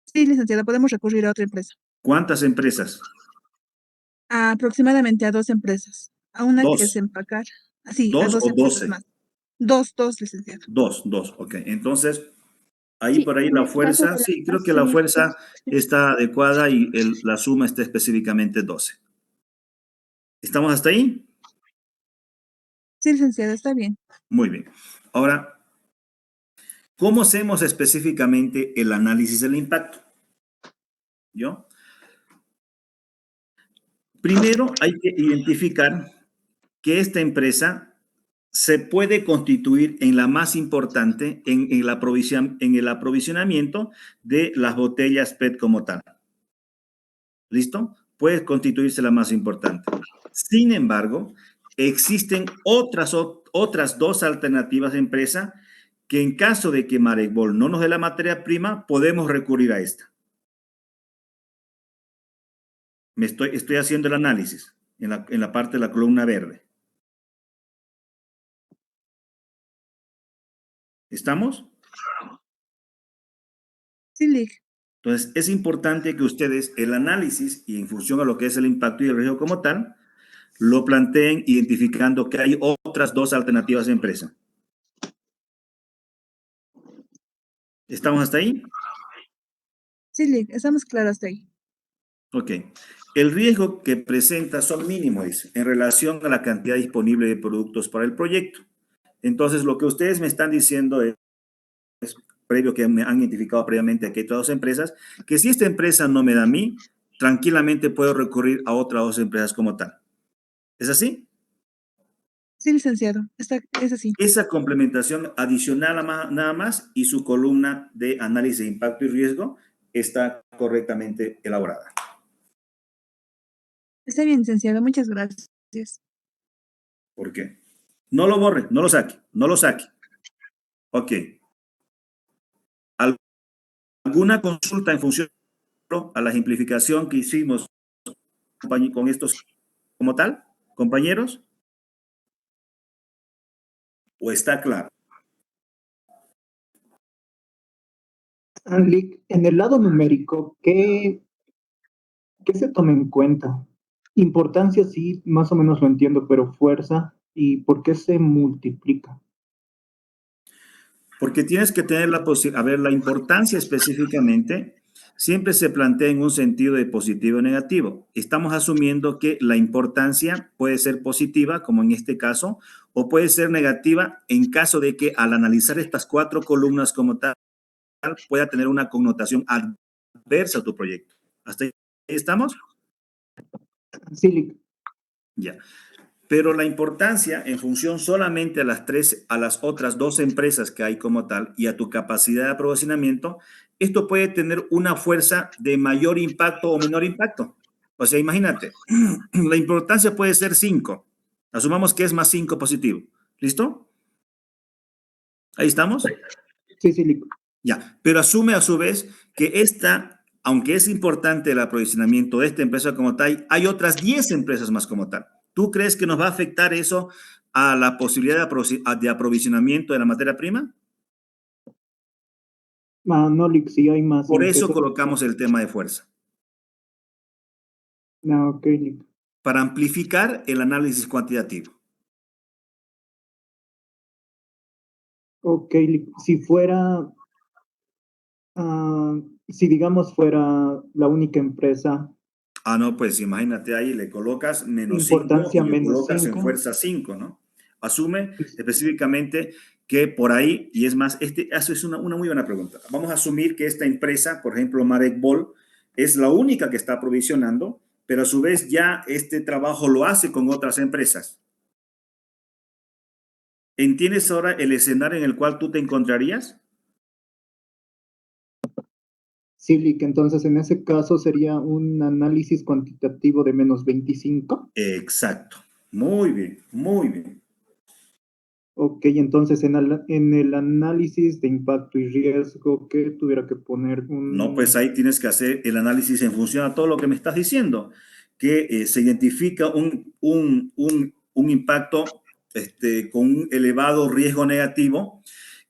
Sí, licenciada, podemos recurrir a otra empresa. ¿Cuántas empresas? Aproximadamente a 2 empresas. A una que es Dos. Empacar. Sí, a 2 2 o empresas 12. más. Dos, licenciado. Dos, ok. Entonces, ahí Sí, por ahí en la el caso fuerza, de sí, La creo Paz, que la sería fuerza 2. Sí. está adecuada y la suma está específicamente 12. ¿Estamos hasta ahí? Sí, licenciada, está bien. Muy bien. Ahora, ¿cómo hacemos específicamente el análisis del impacto? ¿Yo? Primero hay que identificar que esta empresa se puede constituir en la más importante en el aprovisionamiento de las botellas PET como tal. ¿Listo? Puede constituirse la más importante. Sin embargo, existen otras 2 alternativas de empresa que en caso de que Marecbol no nos dé la materia prima, podemos recurrir a esta. Estoy haciendo el análisis en la parte de la columna verde. ¿Estamos? Sí, Lic. Entonces, es importante que ustedes el análisis y en función a lo que es el impacto y el riesgo como tal, lo planteen identificando que hay otras 2 alternativas de empresa. ¿Estamos hasta ahí? Sí, Lic, estamos claros hasta ahí. Ok. El riesgo que presenta son mínimos en relación a la cantidad disponible de productos para el proyecto. Entonces, lo que ustedes me están diciendo es previo que me han identificado previamente aquí hay otras 2 empresas, que si esta empresa no me da a mí, tranquilamente puedo recurrir a otras 2 empresas como tal. ¿Es así? Sí, licenciado. Es así. Esa complementación adicional nada más y su columna de análisis de impacto y riesgo está correctamente elaborada. Está bien, licenciado. Muchas gracias. ¿Por qué? No lo borre, no lo saque, no lo saque. Ok. ¿Alguna consulta en función a la simplificación que hicimos con estos como tal, compañeros? ¿O está claro? Lick, en el lado numérico, ¿qué se toma en cuenta? Importancia sí, más o menos lo entiendo, pero fuerza, ¿y por qué se multiplica? Porque tienes que tener a ver, la importancia específicamente siempre se plantea en un sentido de positivo o negativo. Estamos asumiendo que la importancia puede ser positiva, como en este caso, o puede ser negativa en caso de que al analizar estas 4 columnas como tal, pueda tener una connotación adversa a tu proyecto. ¿Hasta ahí estamos? Sí, Lick. Ya. Pero la importancia en función solamente a las otras 2 empresas que hay como tal y a tu capacidad de aprovisionamiento, esto puede tener una fuerza de mayor impacto o menor impacto. O sea, imagínate, la importancia puede ser 5. Asumamos que es más 5 positivo. ¿Listo? ¿Ahí estamos? Sí, Lick. Ya, pero asume a su vez que aunque es importante el aprovisionamiento de esta empresa como tal, hay otras 10 empresas más como tal. ¿Tú crees que nos va a afectar eso a la posibilidad de aprovisionamiento de la materia prima? No, Lick, sí hay más Por eso empresas. colocamos el tema de fuerza, No, ok, Lick. para amplificar el análisis cuantitativo. Ok, Lick. Si digamos fuera la única empresa, No, pues imagínate ahí, le colocas menos 5 importancia y le menos colocas en 5. fuerza 5, ¿no? Asume específicamente que por ahí, y es más, eso es una muy buena pregunta. Vamos a asumir que esta empresa, por ejemplo, Marek Bol, es la única que está aprovisionando, pero a su vez ya este trabajo lo hace con otras empresas. ¿Entiendes ahora el escenario en el cual tú te encontrarías? Sí, Lick, entonces en ese caso sería un análisis cuantitativo de menos 25. Exacto. Muy bien, muy bien. Ok, entonces en el análisis de impacto y riesgo, ¿qué tuviera que poner? No, pues ahí tienes que hacer el análisis en función a todo lo que me estás diciendo, que se identifica un impacto con un elevado riesgo negativo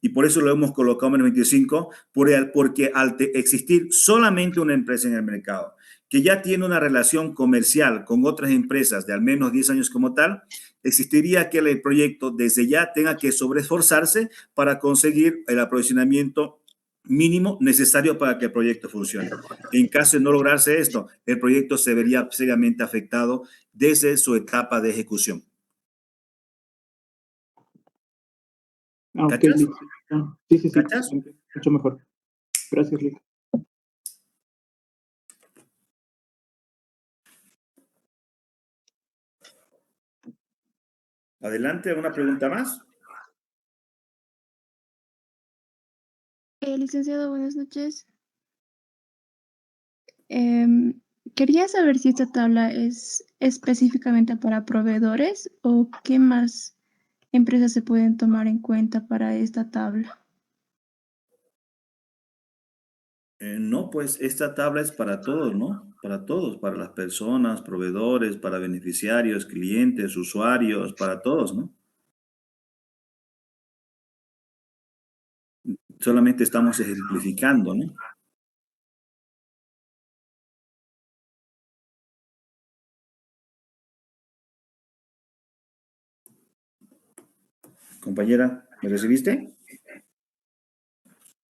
y por eso lo hemos colocado en el 25, porque al existir solamente una empresa en el mercado que ya tiene una relación comercial con otras empresas de al menos 10 años como tal, existiría que el proyecto desde ya tenga que sobreesforzarse para conseguir el aprovisionamiento mínimo necesario para que el proyecto funcione. En caso de no lograrse esto, el proyecto se vería seriamente afectado desde su etapa de ejecución. Ok, ¿Cachas? Lick. Sí, ¿Cachas? mucho mejor. Gracias, Lick. Adelante, ¿alguna pregunta más? Licenciado, buenas noches. Em, Quería saber si esta tabla es específicamente para proveedores o qué más empresas se pueden tomar en cuenta para esta tabla. No, pues esta tabla es para todos, ¿no? Para todos, para las personas, proveedores, para beneficiarios, clientes, usuarios, para todos, ¿no? Solamente estamos ejemplificando, ¿no? Compañera, ¿me recibiste?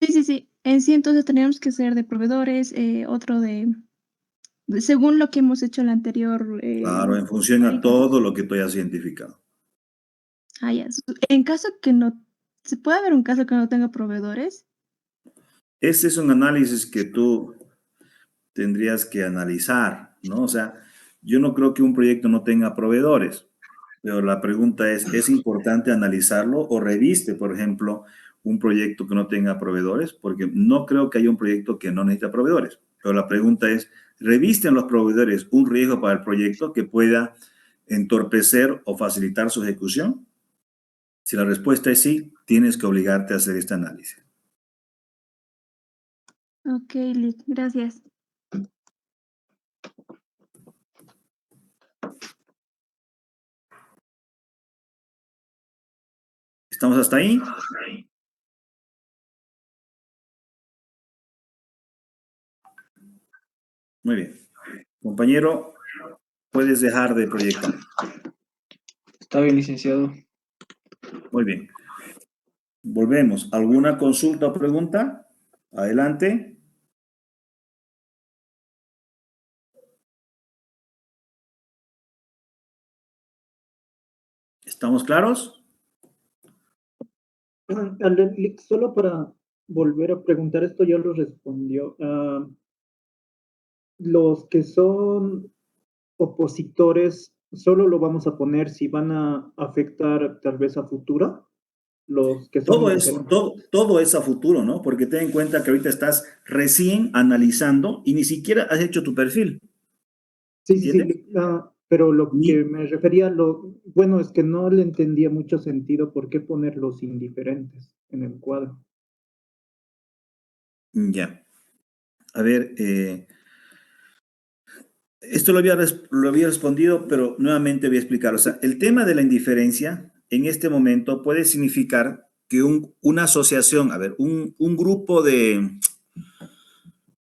Sí. En sí, entonces tendríamos que ser de proveedores, otro según lo que hemos hecho en la anterior. Claro, en función a todo lo que tú hayas identificado. Ya. En caso que no, ¿se puede haber un caso que no tenga proveedores? Ese es un análisis que tú tendrías que analizar, ¿no? O sea, yo no creo que un proyecto no tenga proveedores. Pero la pregunta ¿es importante analizarlo o reviste, por ejemplo, un proyecto que no tenga proveedores? Porque no creo que haya un proyecto que no necesita proveedores. Pero la pregunta es, ¿revisten los proveedores un riesgo para el proyecto que pueda entorpecer o facilitar su ejecución? Si la respuesta es sí, tienes que obligarte a hacer este análisis. Ok, Lick, gracias. ¿Estamos hasta ahí? Muy bien. Compañero, puedes dejar de proyectar. Está bien, licenciado. Muy bien. Volvemos. ¿Alguna consulta o pregunta? Adelante. ¿Estamos claros? Solo para volver a preguntar, esto ya lo respondió. Los que son opositores, solo lo vamos a poner si van a afectar tal vez a futuro, los que son indiferentes. Todo es a futuro, ¿no? Porque ten en cuenta que ahorita estás recién analizando y ni siquiera has hecho tu perfil. Sí, sí, ¿Entiendes? sí, pero lo Ni- que me refería, bueno, es que no le entendía mucho sentido por qué poner los indiferentes en el cuadro. Ya. A ver, esto lo había respondido, pero nuevamente voy a explicar. O sea, el tema de la indiferencia en este momento puede significar que una asociación, a ver,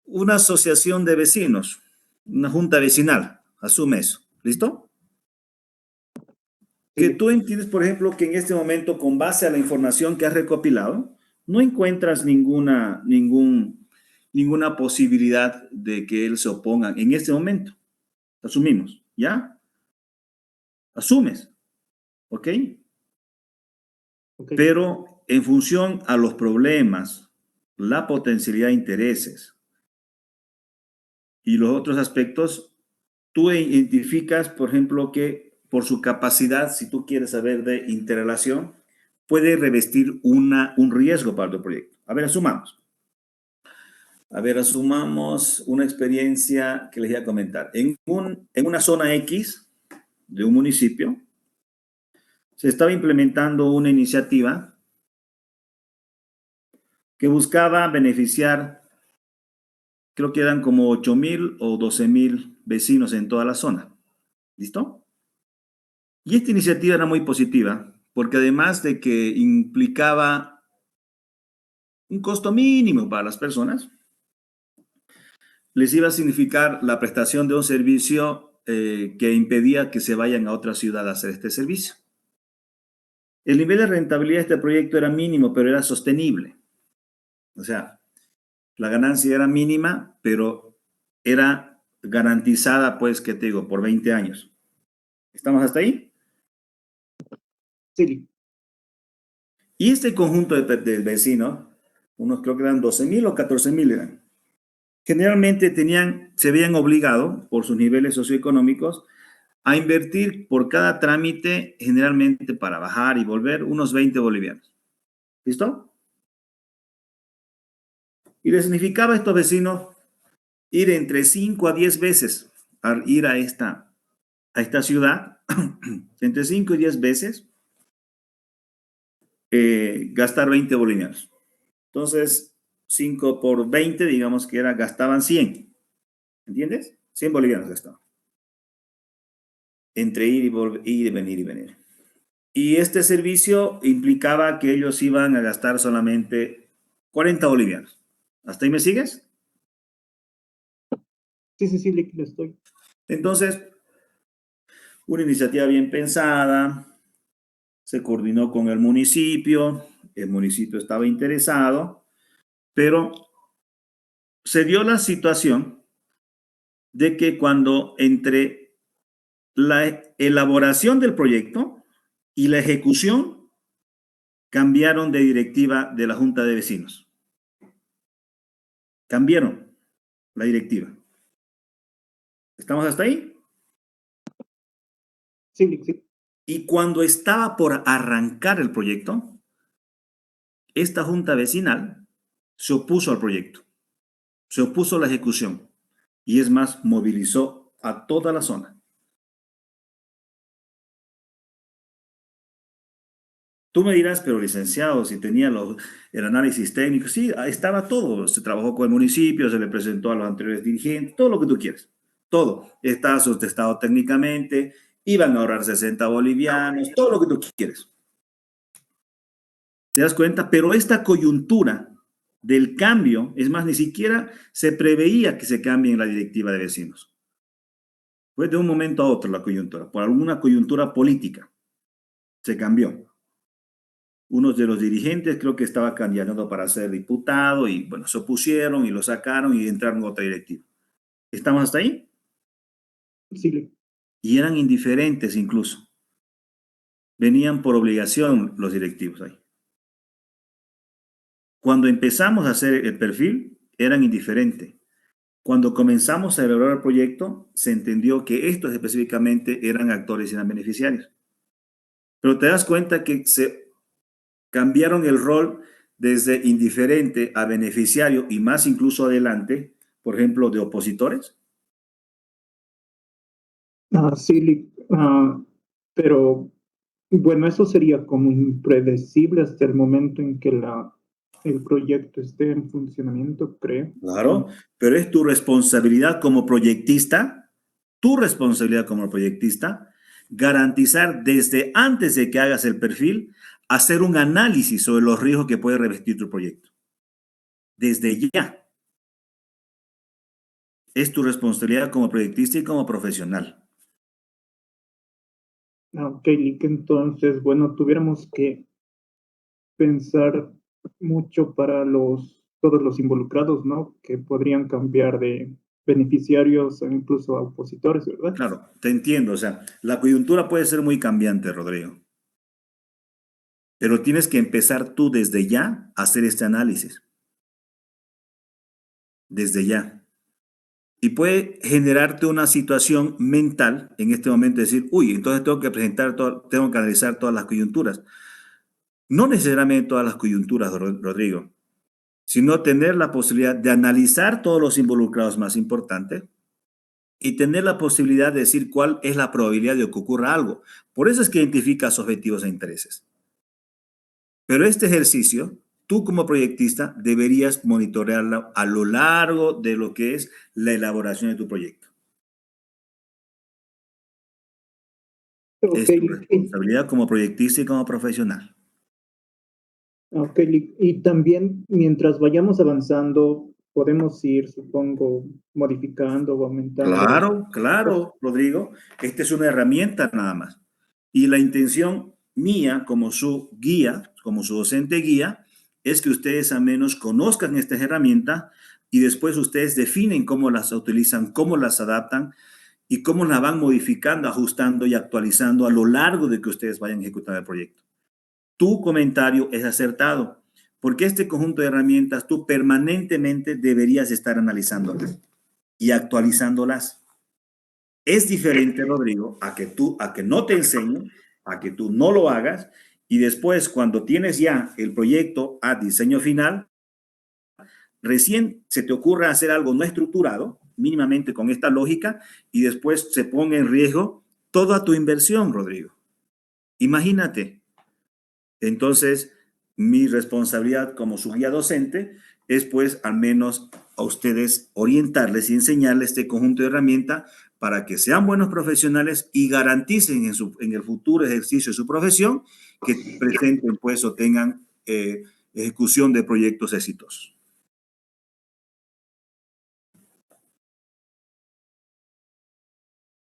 una asociación de vecinos, una junta vecinal, asume eso. ¿Listo? Que Sí, tú entiendes, por ejemplo, que en este momento, con base a la información que has recopilado, no encuentras ninguna posibilidad de que él se oponga en este momento. Asumimos, ¿ya? Asumes, ¿ok? ok. Pero en función a los problemas, la potencialidad de intereses y los otros aspectos, tú identificas, por ejemplo, que por su capacidad, si tú quieres saber de interrelación, puede revestir un riesgo para tu proyecto. A ver, asumamos. A ver, asumamos una experiencia que les voy a comentar. En una zona X de un municipio, se estaba implementando una iniciativa que buscaba beneficiar, creo que eran como 8,000 o 12,000 vecinos en toda la zona. ¿Listo? Y esta iniciativa era muy positiva, porque además de que implicaba un costo mínimo para las personas, les iba a significar la prestación de un servicio que impedía que se vayan a otra ciudad a hacer este servicio. El nivel de rentabilidad de este proyecto era mínimo, pero era sostenible. O sea, la ganancia era mínima, pero era garantizada, pues, ¿qué te digo? Por 20 años. ¿Estamos hasta ahí? Sí, Y este conjunto de vecinos, unos creo que eran 12,000 o 14,000 eran, generalmente se veían obligados por sus niveles socioeconómicos a invertir por cada trámite, generalmente para bajar y volver, unos 20 bolivianos. ¿Listo? Y les significaba a estos vecinos ir entre 5 a 10 veces a ir a esta ciudad, entre 5 y 10 veces, gastar 20 bolivianos. Entonces, 5 por 20, digamos que gastaban 100. ¿Entiendes? 100 bolivianos gastaban. Entre ir y venir y venir. Y este servicio implicaba que ellos iban a gastar solamente 40 bolivianos. ¿Hasta ahí me sigues? sí, sí, sí, le estoy. Entonces, una iniciativa bien pensada, se coordinó con el municipio estaba interesado, pero se dio la situación de que cuando entre la elaboración del proyecto y la ejecución cambiaron de directiva de la Junta de Vecinos. Cambiaron la directiva. ¿Estamos hasta ahí? Sí, sí. Y cuando estaba por arrancar el proyecto, esta junta vecinal se opuso al proyecto, se opuso a la ejecución y es más, movilizó a toda la zona. Tú me dirás, pero licenciado, si tenía el análisis técnico, sí, ahí estaba todo. Se trabajó con el municipio, se le presentó a los anteriores dirigentes, todo lo que tú quieres. Todo. Está sustentado técnicamente, iban a ahorrar 60 bolivianos, todo lo que tú quieres. ¿Te das cuenta? Pero esta coyuntura del cambio, es más, ni siquiera se preveía que se cambie en la directiva de vecinos. Fue de un momento a otro la coyuntura, por alguna coyuntura política. Se cambió. Uno de los dirigentes creo que estaba candidato para ser diputado y bueno, se opusieron y lo sacaron y entraron en otra directiva. ¿Estamos hasta ahí? Sí, Y eran indiferentes incluso. Venían por obligación los directivos ahí. Cuando empezamos a hacer el perfil, eran indiferentes. Cuando comenzamos a elaborar el proyecto, se entendió que estos específicamente eran actores y eran beneficiarios. Pero te das cuenta que se cambiaron el rol desde indiferente a beneficiario y más incluso adelante, por ejemplo, de opositores. sí, pero bueno, eso sería como impredecible hasta el momento en que el proyecto esté en funcionamiento, creo. Claro, pero es tu responsabilidad como proyectista, garantizar desde antes de que hagas el perfil, hacer un análisis sobre los riesgos que puede revestir tu proyecto. Desde ya. Es tu responsabilidad como proyectista y como profesional. Ok, Lick, entonces, bueno, tuviéramos que pensar mucho para todos los involucrados, ¿no? Que podrían cambiar de beneficiarios o incluso a opositores, ¿verdad? Claro, te entiendo. O sea, la coyuntura puede ser muy cambiante, Rodrigo. Pero tienes que empezar tú desde ya a hacer este análisis. Desde ya. Y puede generarte una situación mental en este momento, decir, uy, entonces tengo que analizar todas las coyunturas. No necesariamente todas las coyunturas, Rodrigo, sino tener la posibilidad de analizar todos los involucrados más importantes y tener la posibilidad de decir cuál es la probabilidad de que ocurra algo. Por eso es que identificas objetivos e intereses. Pero este ejercicio, tú como proyectista deberías monitorearlo a lo largo de lo que es la elaboración de tu proyecto. Es tu responsabilidad como proyectista y como profesional. Ok, y también mientras vayamos avanzando, podemos ir, supongo, modificando o aumentando. Claro, Rodrigo. Esta es una herramienta nada más. Y la intención mía como su guía, como su docente guía, es que ustedes al menos conozcan estas herramientas y después ustedes definen cómo las utilizan, cómo las adaptan y cómo las van modificando, ajustando y actualizando a lo largo de que ustedes vayan a ejecutar el proyecto. Tu comentario es acertado, porque este conjunto de herramientas tú permanentemente deberías estar analizándolas y actualizándolas. Es diferente, Rodrigo, a que no te enseñen, a que tú no lo hagas y después cuando tienes ya el proyecto a diseño final, recién se te ocurre hacer algo no estructurado, mínimamente con esta lógica, y después se ponga en riesgo toda tu inversión, Rodrigo. Imagínate. Entonces, mi responsabilidad como su guía docente es pues al menos a ustedes orientarles y enseñarles este conjunto de herramientas para que sean buenos profesionales y garanticen en el futuro ejercicio de su profesión que presenten pues o tengan ejecución de proyectos exitosos.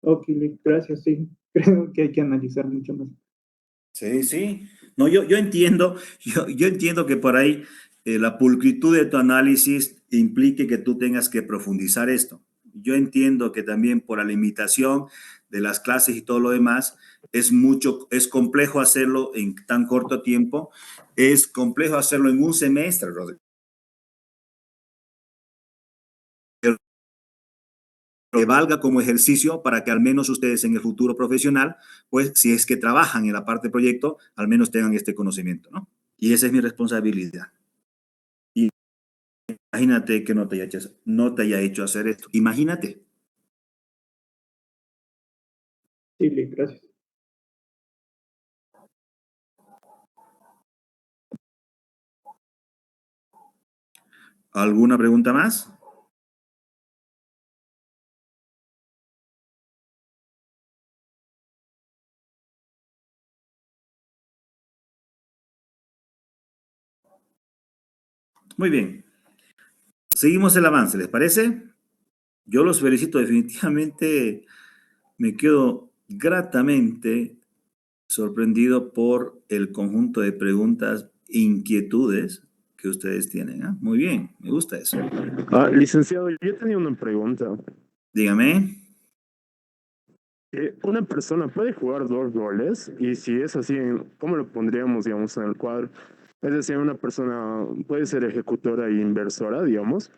Ok, gracias, sí. Creo que hay que analizar mucho más. Sí. No, yo entiendo, yo entiendo que por ahí la pulcritud de tu análisis implique que tú tengas que profundizar esto. Yo entiendo que también por la limitación de las clases y todo lo demás, es complejo hacerlo en tan corto tiempo, es complejo hacerlo en un semestre, Rodrigo. que valga como ejercicio para que al menos ustedes en el futuro profesional, pues si es que trabajan en la parte de proyecto, al menos tengan este conocimiento, ¿no? Y esa es mi responsabilidad. Y imagínate que no te haya hecho hacer esto. Imagínate. Sí, gracias. ¿Alguna pregunta más? Muy bien. Seguimos el avance, ¿les parece? Yo los felicito definitivamente. Me quedo gratamente sorprendido por el conjunto de preguntas, inquietudes que ustedes tienen. ¿Ah? Muy bien, me gusta eso. Licenciado, yo tenía una pregunta. Dígame. ¿Una persona puede jugar dos roles? Y si es así, ¿cómo lo pondríamos, digamos, en el cuadro? Es decir, una persona puede ser ejecutora e inversora, digamos.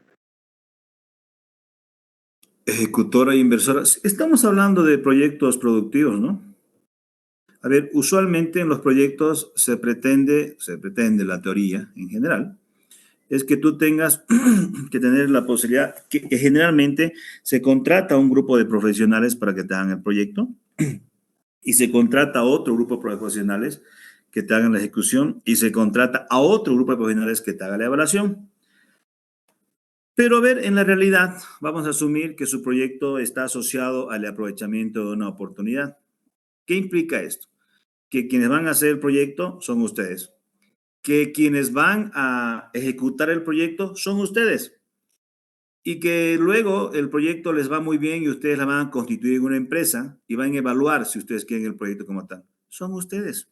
Ejecutora e inversora. Estamos hablando de proyectos productivos, ¿no? A ver, usualmente en los proyectos se pretende la teoría en general, es que tú tengas que tener la posibilidad, que generalmente se contrata a un grupo de profesionales para que te hagan el proyecto y se contrata a otro grupo de profesionales que te hagan la ejecución y se contrata a otro grupo de profesionales que te haga la evaluación. Pero a ver, en la realidad, vamos a asumir que su proyecto está asociado al aprovechamiento de una oportunidad. ¿Qué implica esto? Que quienes van a hacer el proyecto son ustedes. Que quienes van a ejecutar el proyecto son ustedes. Y que luego el proyecto les va muy bien y ustedes la van a constituir en una empresa y van a evaluar si ustedes quieren el proyecto como tal. Son ustedes.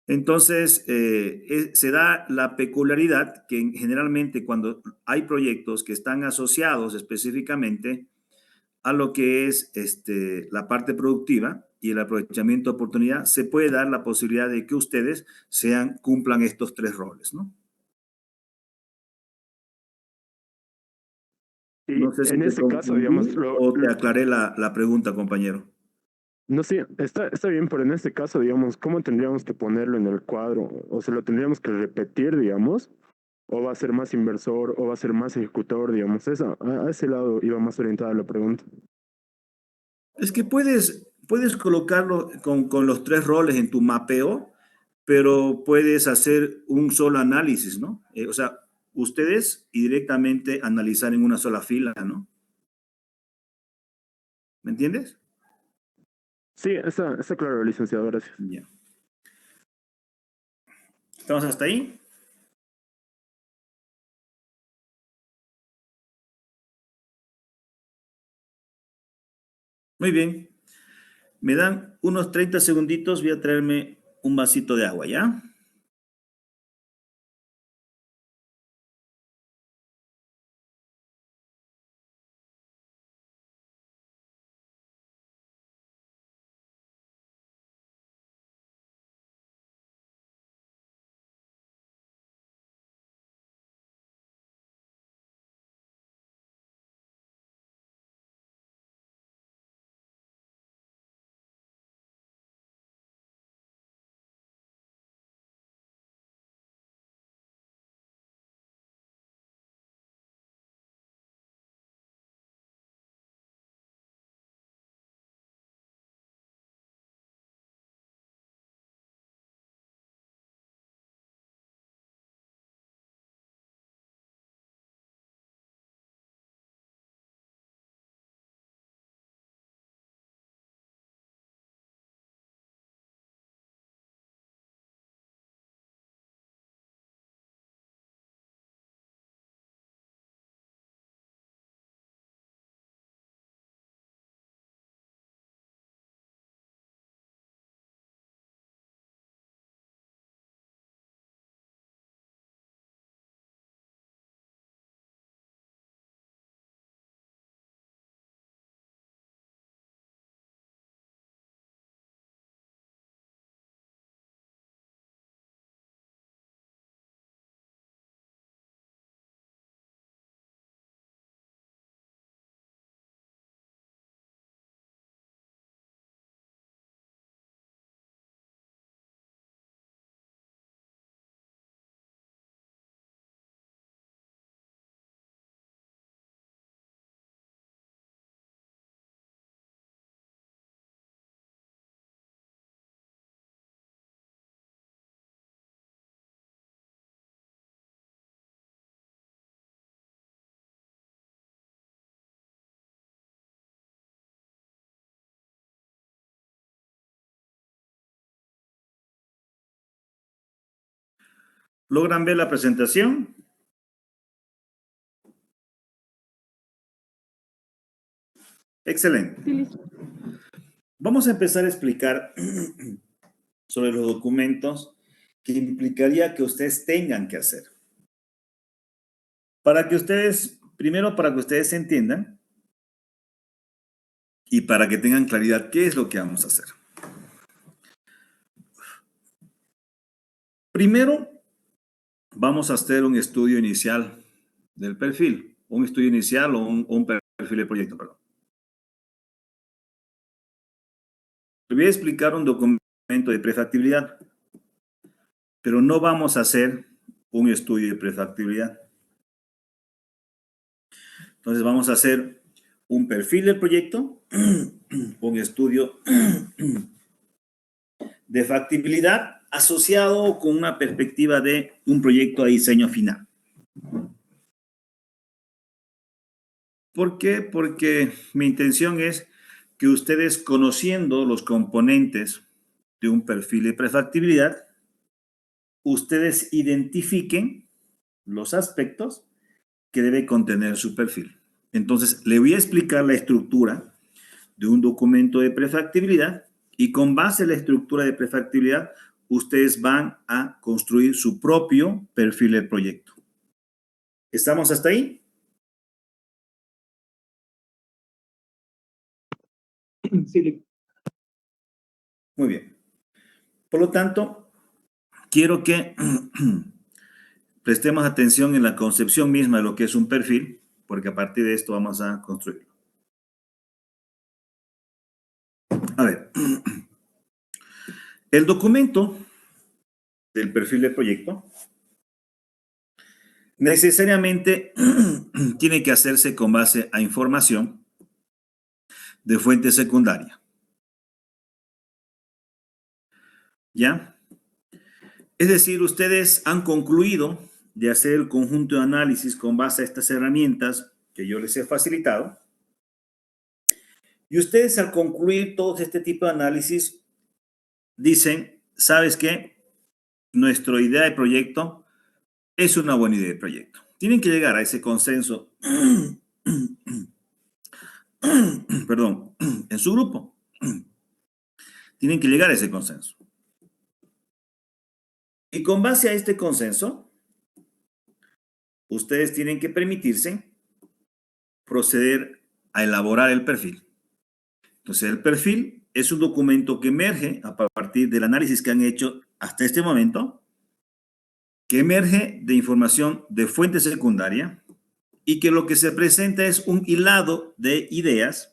Entonces, se da la peculiaridad que generalmente cuando hay proyectos que están asociados específicamente a lo que es la parte productiva y el aprovechamiento de oportunidad, se puede dar la posibilidad de que ustedes cumplan estos tres roles, ¿no? Y No sé si en te este caso, digamos, confundí o te aclaré la pregunta, compañero. no sé, está bien, pero en este caso, digamos, ¿cómo tendríamos que ponerlo en el cuadro? ¿O se lo tendríamos que repetir, digamos? ¿O va a ser más inversor o va a ser más ejecutor, digamos? A ese lado iba más orientada la pregunta. Es que puedes colocarlo con los tres roles en tu mapeo, pero puedes hacer un solo análisis, ¿no? O sea, ustedes y directamente analizar en una sola fila, ¿no? ¿Me entiendes? Sí, está claro, licenciado, gracias. Ya. ¿Estamos hasta ahí? Muy bien. Me dan unos 30 segunditos, voy a traerme un vasito de agua, ¿ya? ¿Logran ver la presentación? Excelente. Vamos a empezar a explicar sobre los documentos que implicaría que ustedes tengan que hacer. Primero para que ustedes entiendan y para que tengan claridad qué es lo que vamos a hacer. Primero, vamos a hacer un estudio inicial del perfil, un estudio inicial o un perfil de proyecto, perdón. Le voy a explicar un documento de prefactibilidad, pero no vamos a hacer un estudio de prefactibilidad. Entonces vamos a hacer un perfil del proyecto, un estudio de factibilidad asociado con una perspectiva de un proyecto de diseño final. ¿Por qué? Porque mi intención es que ustedes, conociendo los componentes de un perfil de prefactibilidad, ustedes identifiquen los aspectos que debe contener su perfil. Entonces, le voy a explicar la estructura de un documento de prefactibilidad y con base en la estructura de prefactibilidad, ustedes van a construir su propio perfil de proyecto. ¿Estamos hasta ahí? Sí. Muy bien. Por lo tanto, quiero que prestemos atención en la concepción misma de lo que es un perfil, porque a partir de esto vamos a construirlo. A ver, el documento del perfil de proyecto necesariamente tiene que hacerse con base a información de fuente secundaria. ¿Ya? Es decir, ustedes han concluido de hacer el conjunto de análisis con base a estas herramientas que yo les he facilitado. Y ustedes, al concluir todo este tipo de análisis, dicen, ¿sabes qué? Nuestra idea de proyecto es una buena idea de proyecto. Tienen que llegar a ese consenso, perdón, en su grupo. Tienen que llegar a ese consenso. Y con base a este consenso, ustedes tienen que permitirse proceder a elaborar el perfil. Entonces, el perfil es un documento que emerge a partir del análisis que han hecho hasta este momento, que emerge de información de fuente secundaria y que lo que se presenta es un hilado de ideas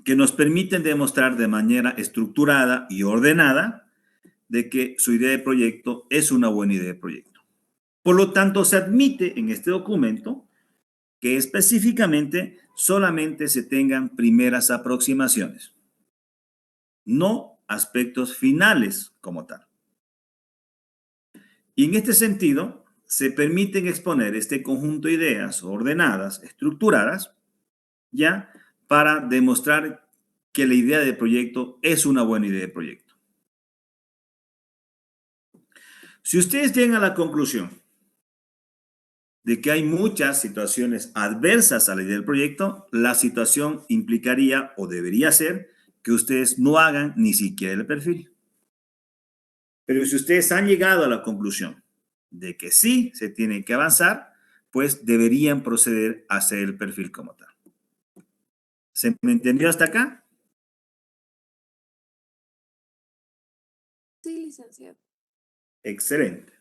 que nos permiten demostrar de manera estructurada y ordenada de que su idea de proyecto es una buena idea de proyecto. Por lo tanto, se admite en este documento que específicamente solamente se tengan primeras aproximaciones, no aspectos finales como tal. Y en este sentido, se permiten exponer este conjunto de ideas ordenadas, estructuradas, ya para demostrar que la idea de proyecto es una buena idea de proyecto. Si ustedes llegan a la conclusión de que hay muchas situaciones adversas a la idea del proyecto, la situación implicaría o debería ser que ustedes no hagan ni siquiera el perfil. Pero si ustedes han llegado a la conclusión de que sí se tiene que avanzar, pues deberían proceder a hacer el perfil como tal. ¿Se me entendió hasta acá? Sí, licenciado. Excelente.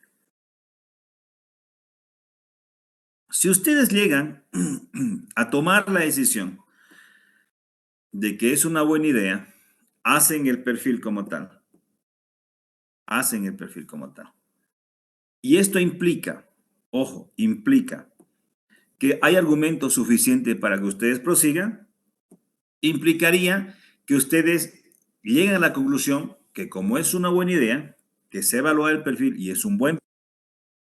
Si ustedes llegan a tomar la decisión de que es una buena idea, hacen el perfil como tal. Hacen el perfil como tal. Y esto implica, ojo, implica que hay argumentos suficientes para que ustedes prosigan, implicaría que ustedes lleguen a la conclusión que como es una buena idea, que se evalúa el perfil y es un buen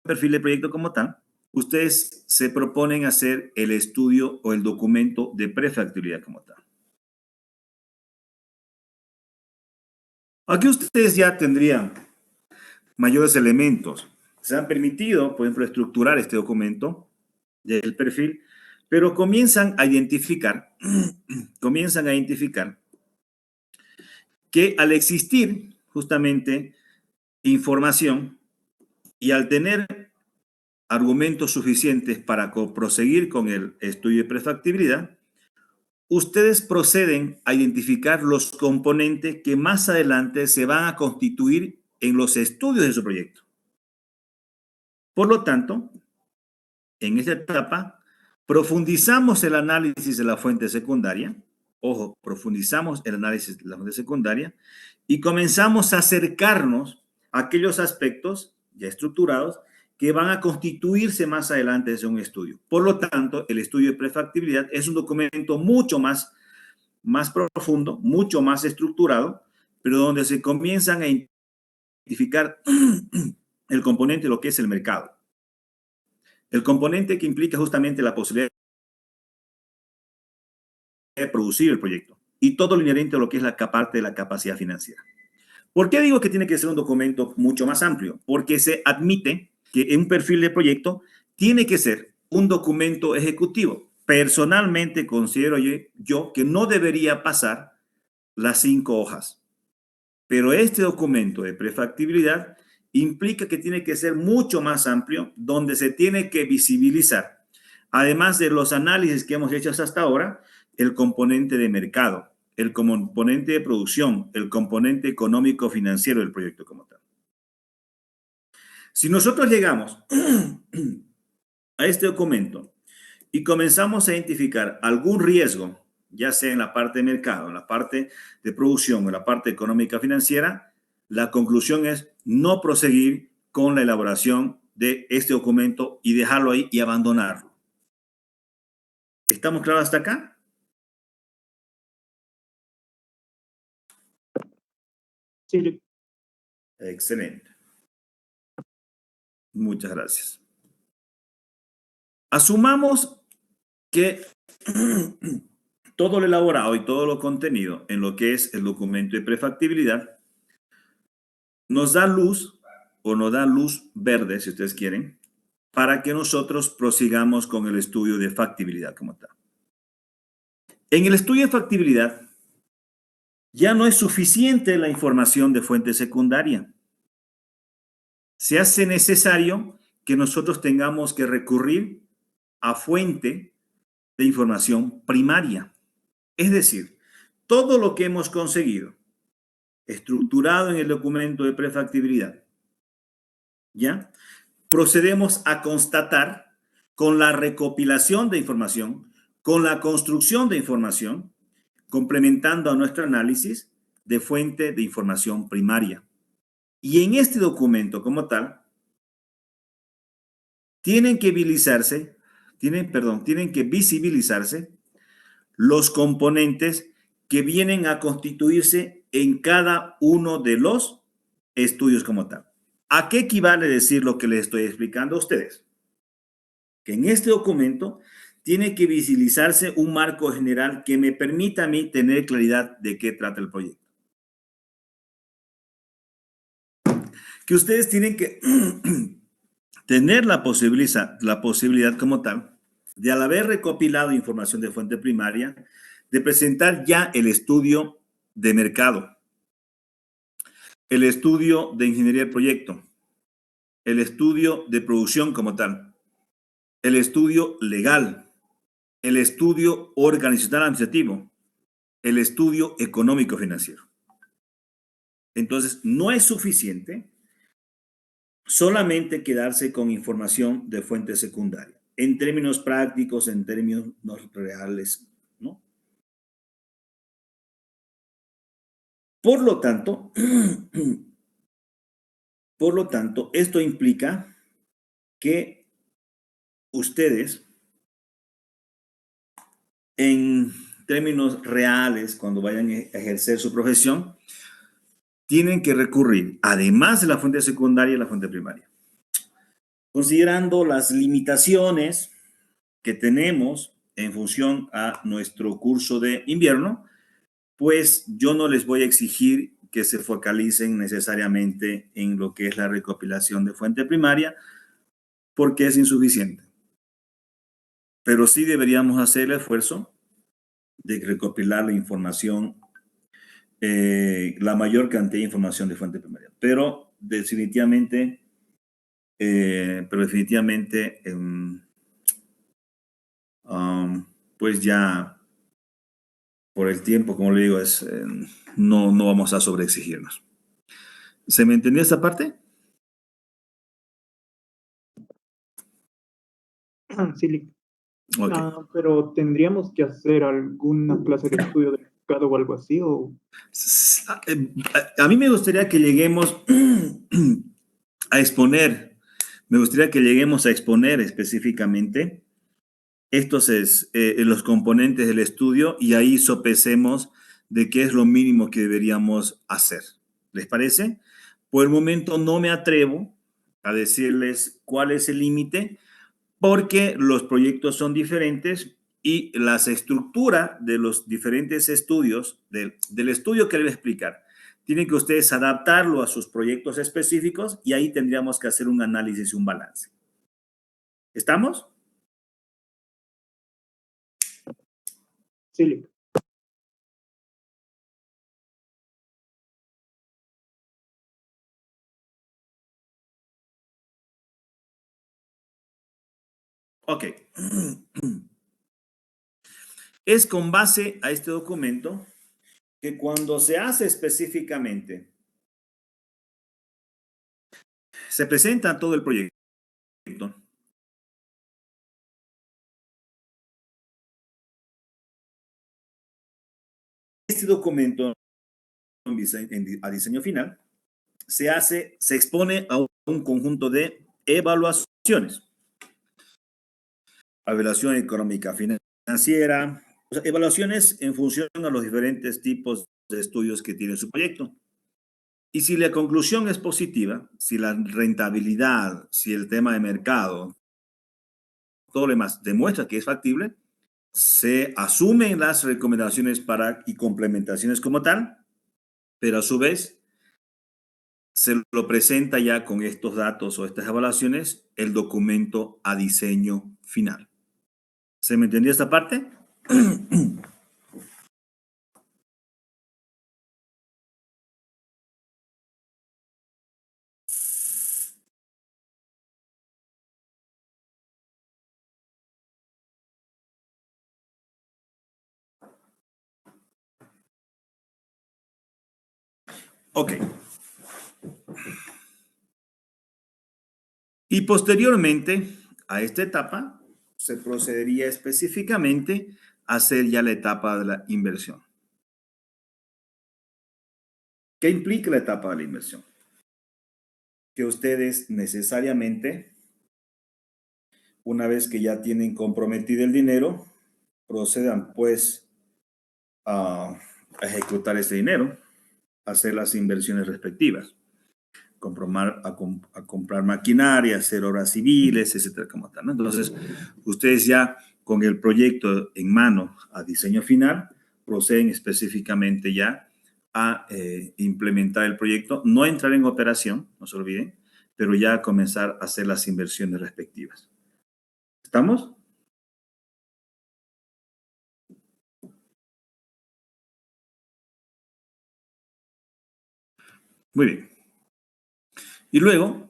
perfil de proyecto como tal, ustedes se proponen hacer el estudio o el documento de prefactibilidad como tal. Aquí ustedes ya tendrían mayores elementos. Se han permitido, por ejemplo, estructurar este documento del perfil, pero comienzan a identificar que al existir justamente información y al tener argumentos suficientes para proseguir con el estudio de prefactibilidad, ustedes proceden a identificar los componentes que más adelante se van a constituir en los estudios de su proyecto. Por lo tanto, en esta etapa, profundizamos el análisis de la fuente secundaria. Ojo, profundizamos el análisis de la fuente secundaria y comenzamos a acercarnos a aquellos aspectos ya estructurados que van a constituirse más adelante de un estudio. Por lo tanto, el estudio de prefactibilidad es un documento mucho más profundo, mucho más estructurado, pero donde se comienzan a identificar el componente de lo que es el mercado. El componente que implica justamente la posibilidad de producir el proyecto y todo lo inherente a lo que es la parte de la capacidad financiera. ¿Por qué digo que tiene que ser un documento mucho más amplio? Porque se admite que un perfil de proyecto tiene que ser un documento ejecutivo. Personalmente considero yo que no debería pasar las 5 hojas. Pero este documento de prefactibilidad implica que tiene que ser mucho más amplio, donde se tiene que visibilizar, además de los análisis que hemos hecho hasta ahora, el componente de mercado, el componente de producción, el componente económico-financiero del proyecto como tal. Si nosotros llegamos a este documento y comenzamos a identificar algún riesgo, ya sea en la parte de mercado, en la parte de producción o en la parte económica financiera, la conclusión es no proseguir con la elaboración de este documento y dejarlo ahí y abandonarlo. ¿Estamos claros hasta acá? Sí. Excelente. Muchas gracias. Asumamos que todo lo elaborado y todo lo contenido en lo que es el documento de prefactibilidad nos da luz o nos da luz verde, si ustedes quieren, para que nosotros prosigamos con el estudio de factibilidad como tal. En el estudio de factibilidad ya no es suficiente la información de fuente secundaria. Se hace necesario que nosotros tengamos que recurrir a fuente de información primaria. Es decir, todo lo que hemos conseguido, estructurado en el documento de prefactibilidad, ¿ya? Procedemos a constatar con la recopilación de información, con la construcción de información, complementando a nuestro análisis de fuente de información primaria. Y en este documento como tal, tienen que visibilizarse los componentes que vienen a constituirse en cada uno de los estudios como tal. ¿A qué equivale decir lo que les estoy explicando a ustedes? Que en este documento tiene que visibilizarse un marco general que me permita a mí tener claridad de qué trata el proyecto. Que ustedes tienen que tener la posibilidad como tal de, al haber recopilado información de fuente primaria, de presentar ya el estudio de mercado, el estudio de ingeniería del proyecto, el estudio de producción como tal, el estudio legal, el estudio organizacional administrativo, el estudio económico financiero. Entonces, no es suficiente solamente quedarse con información de fuente secundaria, en términos prácticos, en términos reales, ¿no? Por lo tanto, esto implica que ustedes, en términos reales, cuando vayan a ejercer su profesión, tienen que recurrir, además de la fuente secundaria, a la fuente primaria. Considerando las limitaciones que tenemos en función a nuestro curso de invierno, pues yo no les voy a exigir que se focalicen necesariamente en lo que es la recopilación de fuente primaria, porque es insuficiente. Pero sí deberíamos hacer el esfuerzo de recopilar la información, la mayor cantidad de información de fuente primaria. Pero definitivamente, pues ya por el tiempo, como le digo, no vamos a sobreexigirnos. ¿Se me entendió esta parte? Sí, Lick. Ok. Pero tendríamos que hacer alguna clase de estudio de mercado o algo así, o A mí me gustaría que lleguemos a exponer, específicamente los componentes del estudio y ahí sopesemos de qué es lo mínimo que deberíamos hacer. ¿Les parece? Por el momento no me atrevo a decirles cuál es el límite porque los proyectos son diferentes y la estructura de los diferentes estudios, del estudio que les voy a explicar, tienen que ustedes adaptarlo a sus proyectos específicos y ahí tendríamos que hacer un análisis y un balance. ¿Estamos? sí, Lick. Ok. Es con base a este documento que cuando se hace específicamente, se presenta todo el proyecto. Este documento a diseño final se expone a un conjunto de evaluaciones. Evaluación económica financiera, o sea, evaluaciones en función a los diferentes tipos de estudios que tiene su proyecto. Y si la conclusión es positiva, si la rentabilidad, si el tema de mercado, todo lo demás demuestra que es factible, se asumen las recomendaciones y complementaciones como tal, pero a su vez se lo presenta ya con estos datos o estas evaluaciones el documento a diseño final. ¿Se me entendió esta parte? Ok. Y posteriormente a esta etapa, se procedería específicamente a hacer ya la etapa de la inversión. ¿Qué implica la etapa de la inversión? Que ustedes necesariamente, una vez que ya tienen comprometido el dinero, procedan pues a ejecutar ese dinero, a hacer las inversiones respectivas, a comprar maquinaria, hacer obras civiles, etcétera, como tal, ¿no? Entonces, ustedes ya con el proyecto en mano a diseño final, proceden específicamente ya a implementar el proyecto, no entrar en operación, no se olviden, pero ya comenzar a hacer las inversiones respectivas. ¿Estamos? Muy bien. Y luego,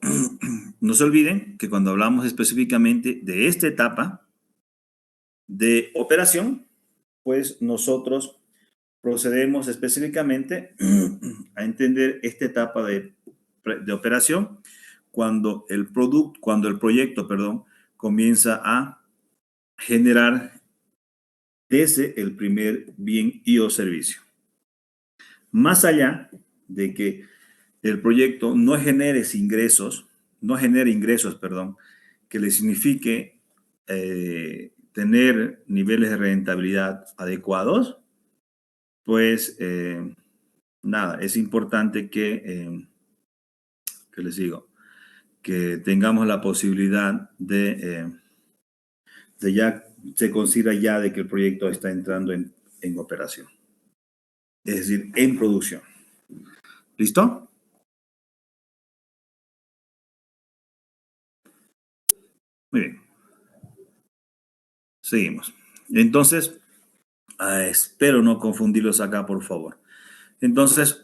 no se olviden que cuando hablamos específicamente de esta etapa de operación, pues nosotros procedemos específicamente a entender esta etapa de operación cuando el proyecto, comienza a generar desde el primer bien y o servicio. Más allá de que el proyecto no genere ingresos, que le signifique tener niveles de rentabilidad adecuados, pues nada, es importante que les digo, que tengamos la posibilidad de ya se considera ya de que el proyecto está entrando en operación, es decir, en producción. ¿Listo? Muy bien. Seguimos. Entonces, espero no confundirlos acá, por favor. Entonces,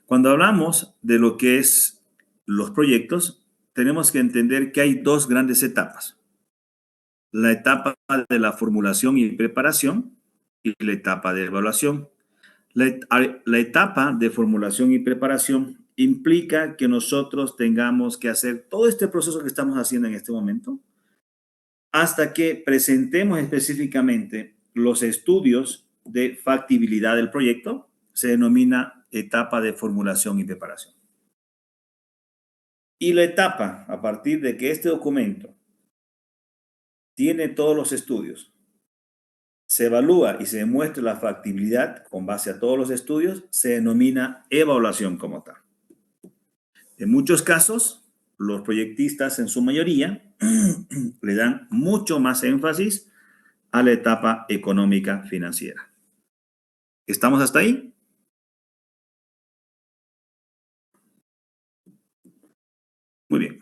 cuando hablamos de lo que es los proyectos, tenemos que entender que hay dos grandes etapas. La etapa de la formulación y preparación y la etapa de evaluación. La etapa de formulación y preparación implica que nosotros tengamos que hacer todo este proceso que estamos haciendo en este momento hasta que presentemos específicamente los estudios de factibilidad del proyecto. Se denomina etapa de formulación y preparación. Y la etapa, a partir de que este documento tiene todos los estudios, se evalúa y se demuestra la factibilidad con base a todos los estudios, se denomina evaluación como tal. En muchos casos, los proyectistas en su mayoría le dan mucho más énfasis a la etapa económica financiera. ¿Estamos hasta ahí? Muy bien.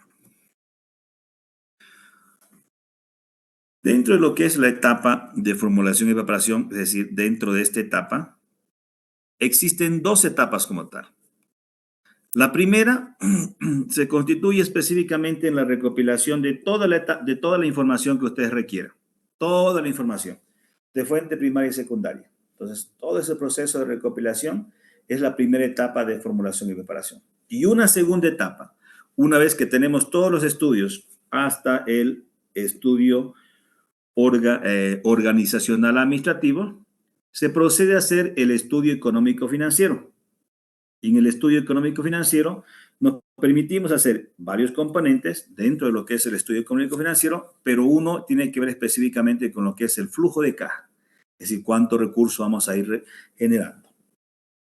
Dentro de lo que es la etapa de formulación y preparación, es decir, dentro de esta etapa, existen dos etapas como tal. La primera se constituye específicamente en la recopilación de toda la información que ustedes requieran. Toda la información de fuente primaria y secundaria. Entonces, todo ese proceso de recopilación es la primera etapa de formulación y preparación. Y una segunda etapa, una vez que tenemos todos los estudios hasta el estudio organizacional administrativo, se procede a hacer el estudio económico financiero. Y en el estudio económico financiero nos permitimos hacer varios componentes dentro de lo que es el estudio económico financiero, pero uno tiene que ver específicamente con lo que es el flujo de caja, es decir, cuánto recurso vamos a ir generando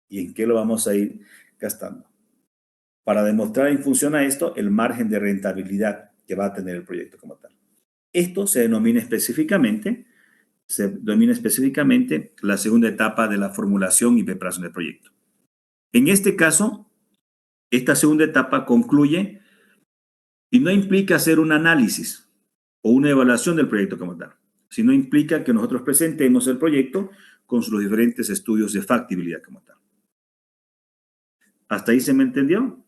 y en qué lo vamos a ir gastando. Para demostrar en función a esto el margen de rentabilidad que va a tener el proyecto como tal. Esto se denomina específicamente la segunda etapa de la formulación y preparación del proyecto. En este caso, esta segunda etapa concluye y no implica hacer un análisis o una evaluación del proyecto como tal, sino implica que nosotros presentemos el proyecto con sus diferentes estudios de factibilidad como tal. ¿Hasta ahí se me entendió?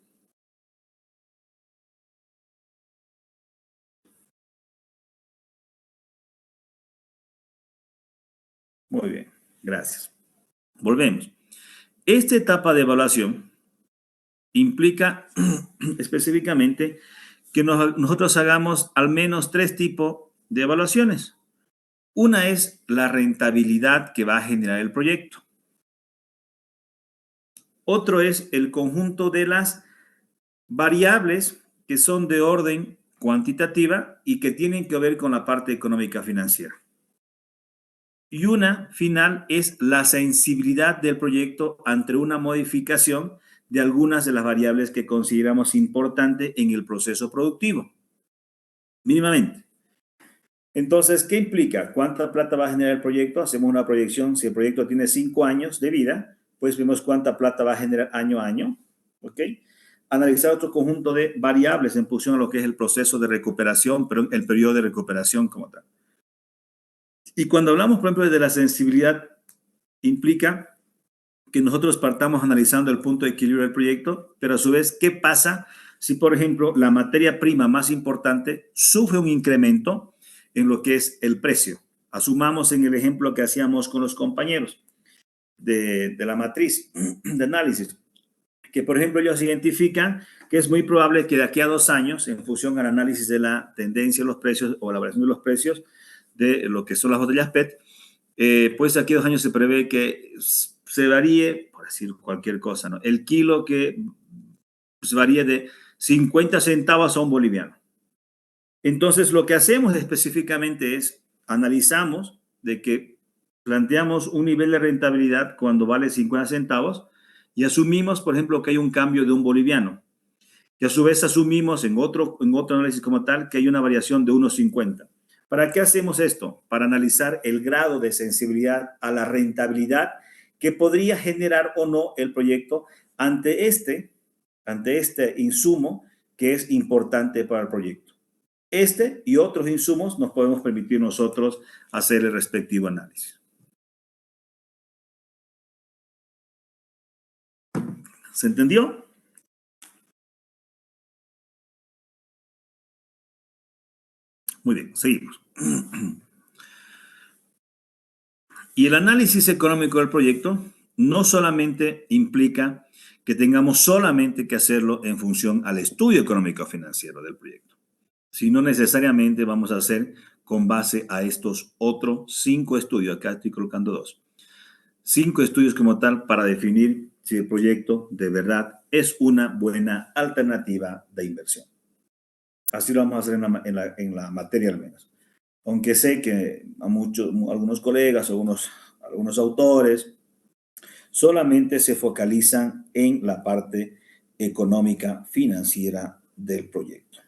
Muy bien, gracias. Volvemos. Esta etapa de evaluación implica específicamente que nosotros hagamos al menos 3 tipos de evaluaciones. Una es la rentabilidad que va a generar el proyecto. Otro es el conjunto de las variables que son de orden cuantitativa y que tienen que ver con la parte económica financiera. Y una final es la sensibilidad del proyecto ante una modificación de algunas de las variables que consideramos importantes en el proceso productivo. Mínimamente. Entonces, ¿qué implica? ¿Cuánta plata va a generar el proyecto? Hacemos una proyección. Si el proyecto tiene 5 años de vida, pues vemos cuánta plata va a generar año a año. ¿Ok? Analizar otro conjunto de variables en función a lo que es el proceso de recuperación, pero el periodo de recuperación como tal. Y cuando hablamos, por ejemplo, de la sensibilidad, implica que nosotros partamos analizando el punto de equilibrio del proyecto, pero a su vez, ¿qué pasa si, por ejemplo, la materia prima más importante sufre un incremento en lo que es el precio? Asumamos en el ejemplo que hacíamos con los compañeros de la matriz de análisis, que, por ejemplo, ellos identifican que es muy probable que de aquí a 2 años, en función al análisis de la tendencia de los precios o la variación de los precios, de lo que son las botellas PET, pues aquí a 2 años se prevé que se varíe, por decir cualquier cosa, ¿no? El kilo que se varíe de 50 centavos a un boliviano. Entonces, lo que hacemos específicamente es analizamos de que planteamos un nivel de rentabilidad cuando vale 50 centavos y asumimos, por ejemplo, que hay un cambio de un boliviano. Y a su vez asumimos en otro análisis como tal que hay una variación de 1.50. ¿Para qué hacemos esto? Para analizar el grado de sensibilidad a la rentabilidad que podría generar o no el proyecto ante este insumo que es importante para el proyecto. Este y otros insumos nos podemos permitir nosotros hacer el respectivo análisis. ¿Se entendió? Muy bien, seguimos. Y el análisis económico del proyecto no solamente implica que tengamos solamente que hacerlo en función al estudio económico financiero del proyecto, sino necesariamente vamos a hacer con base a estos otros 5 estudios. Acá estoy colocando 2. 5 estudios como tal para definir si el proyecto de verdad es una buena alternativa de inversión. Así lo vamos a hacer en la materia al menos. Aunque sé que algunos colegas, algunos autores, solamente se focalizan en la parte económica financiera del proyecto.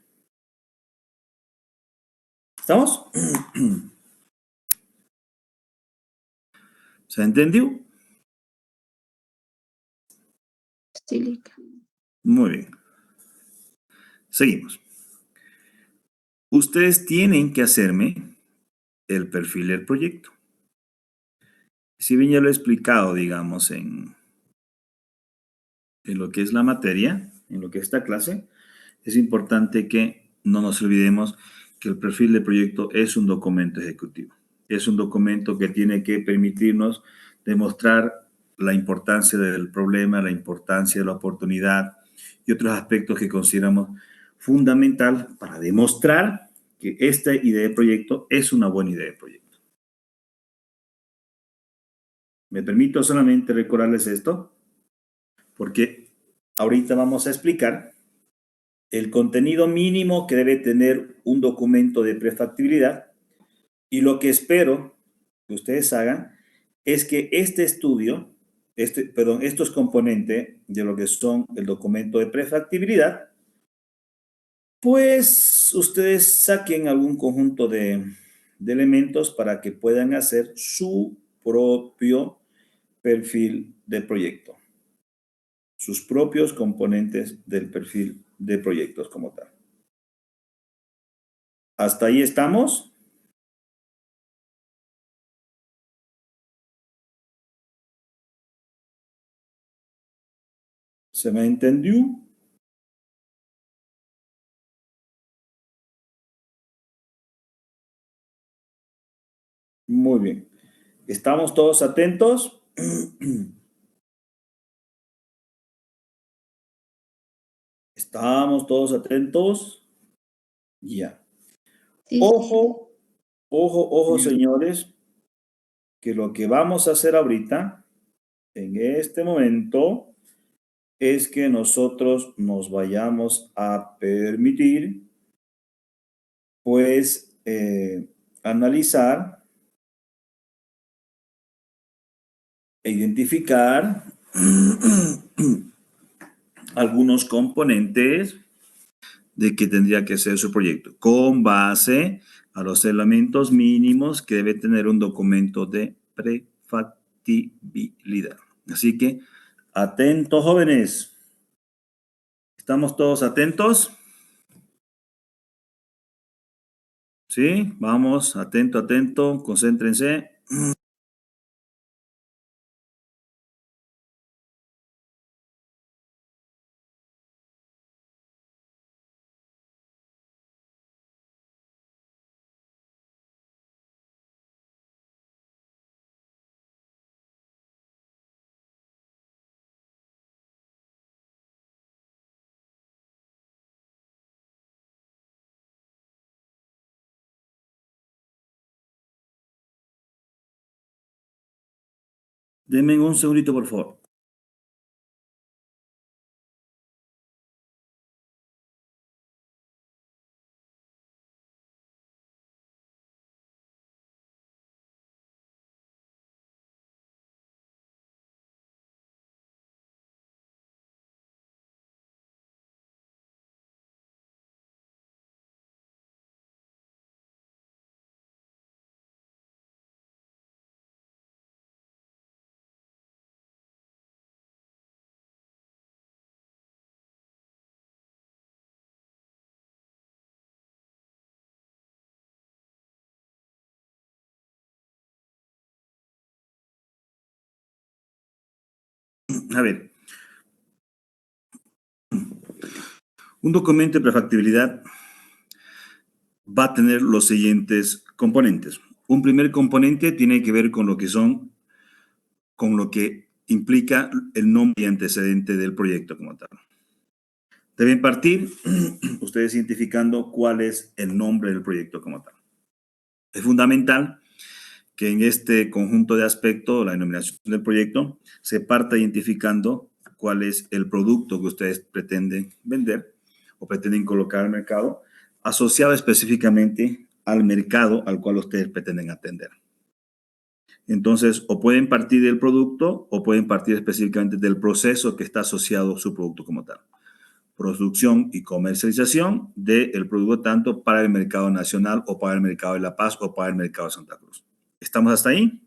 ¿Estamos? ¿Se entendió? Sí. Muy bien. Seguimos. Ustedes tienen que hacerme el perfil del proyecto. Si bien ya lo he explicado, digamos, en lo que es la materia, en lo que es esta clase, es importante que no nos olvidemos que el perfil de proyecto es un documento ejecutivo. Es un documento que tiene que permitirnos demostrar la importancia del problema, la importancia de la oportunidad y otros aspectos que consideramos fundamental para demostrar que esta idea de proyecto es una buena idea de proyecto. Me permito solamente recordarles esto, porque ahorita vamos a explicar el contenido mínimo que debe tener un documento de prefactibilidad, y lo que espero que ustedes hagan es que este estudio, estos componentes de lo que son el documento de prefactibilidad, pues ustedes saquen algún conjunto de elementos para que puedan hacer su propio perfil de proyecto, sus propios componentes del perfil de proyectos como tal. ¿Hasta ahí estamos? ¿Se me entendió? Muy bien. ¿Estamos todos atentos? ¿Estamos todos atentos? Ya. Sí. Ojo, ojo, ojo, señores, que lo que vamos a hacer ahorita, en este momento, es que nosotros nos vayamos a permitir, pues, analizar e identificar algunos componentes de que tendría que ser su proyecto, con base a los elementos mínimos que debe tener un documento de prefactibilidad. Así que, atentos, jóvenes. ¿Estamos todos atentos? ¿Sí? Vamos, atento, atento, concéntrense. Denme un segundito, por favor. A ver, un documento de prefactibilidad va a tener los siguientes componentes. Un primer componente tiene que ver con lo que implica el nombre y antecedente del proyecto como tal. Deben partir ustedes identificando cuál es el nombre del proyecto como tal. Es fundamental que en este conjunto de aspectos, la denominación del proyecto, se parta identificando cuál es el producto que ustedes pretenden vender o pretenden colocar al mercado, asociado específicamente al mercado al cual ustedes pretenden atender. Entonces, o pueden partir del producto o pueden partir específicamente del proceso que está asociado a su producto como tal. Producción y comercialización del producto tanto para el mercado nacional o para el mercado de La Paz o para el mercado de Santa Cruz. ¿Estamos hasta ahí?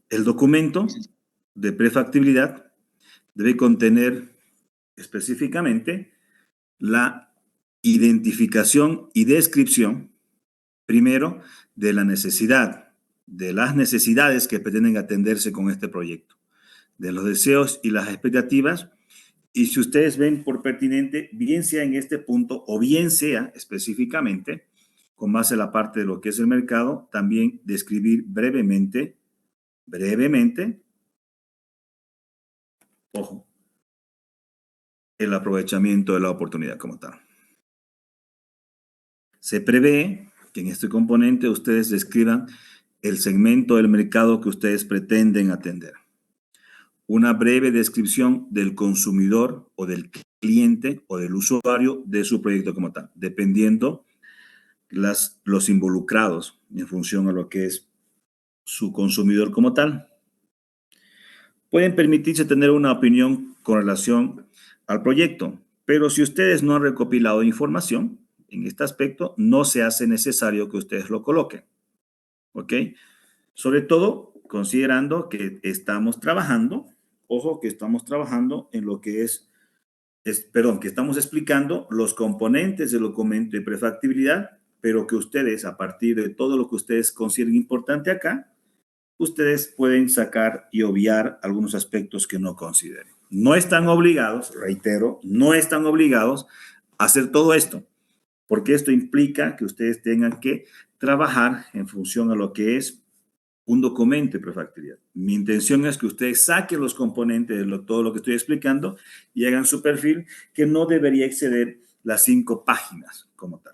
El documento de prefactibilidad debe contener específicamente la identificación y descripción, primero, de la necesidad, de las necesidades que pretenden atenderse con este proyecto, de los deseos y las expectativas, y si ustedes ven por pertinente, bien sea en este punto o bien sea específicamente, con base a la parte de lo que es el mercado, también describir brevemente, ojo, el aprovechamiento de la oportunidad como tal. Se prevé que en este componente ustedes describan el segmento del mercado que ustedes pretenden atender. Una breve descripción del consumidor o del cliente o del usuario de su proyecto como tal, dependiendo los involucrados en función a lo que es su consumidor como tal. Pueden permitirse tener una opinión con relación al proyecto, pero si ustedes no han recopilado información en este aspecto, no se hace necesario que ustedes lo coloquen. ¿Ok? Sobre todo, considerando que estamos trabajando, ojo, que estamos trabajando en lo que que estamos explicando los componentes del documento de prefactibilidad, pero que ustedes, a partir de todo lo que ustedes consideren importante acá, ustedes pueden sacar y obviar algunos aspectos que no consideren. No están obligados, reitero, no están obligados a hacer todo esto, porque esto implica que ustedes tengan que trabajar en función a lo que es un documento de prefactibilidad. Mi intención es que ustedes saquen los componentes de todo lo que estoy explicando y hagan su perfil, que no debería exceder las 5 páginas como tal.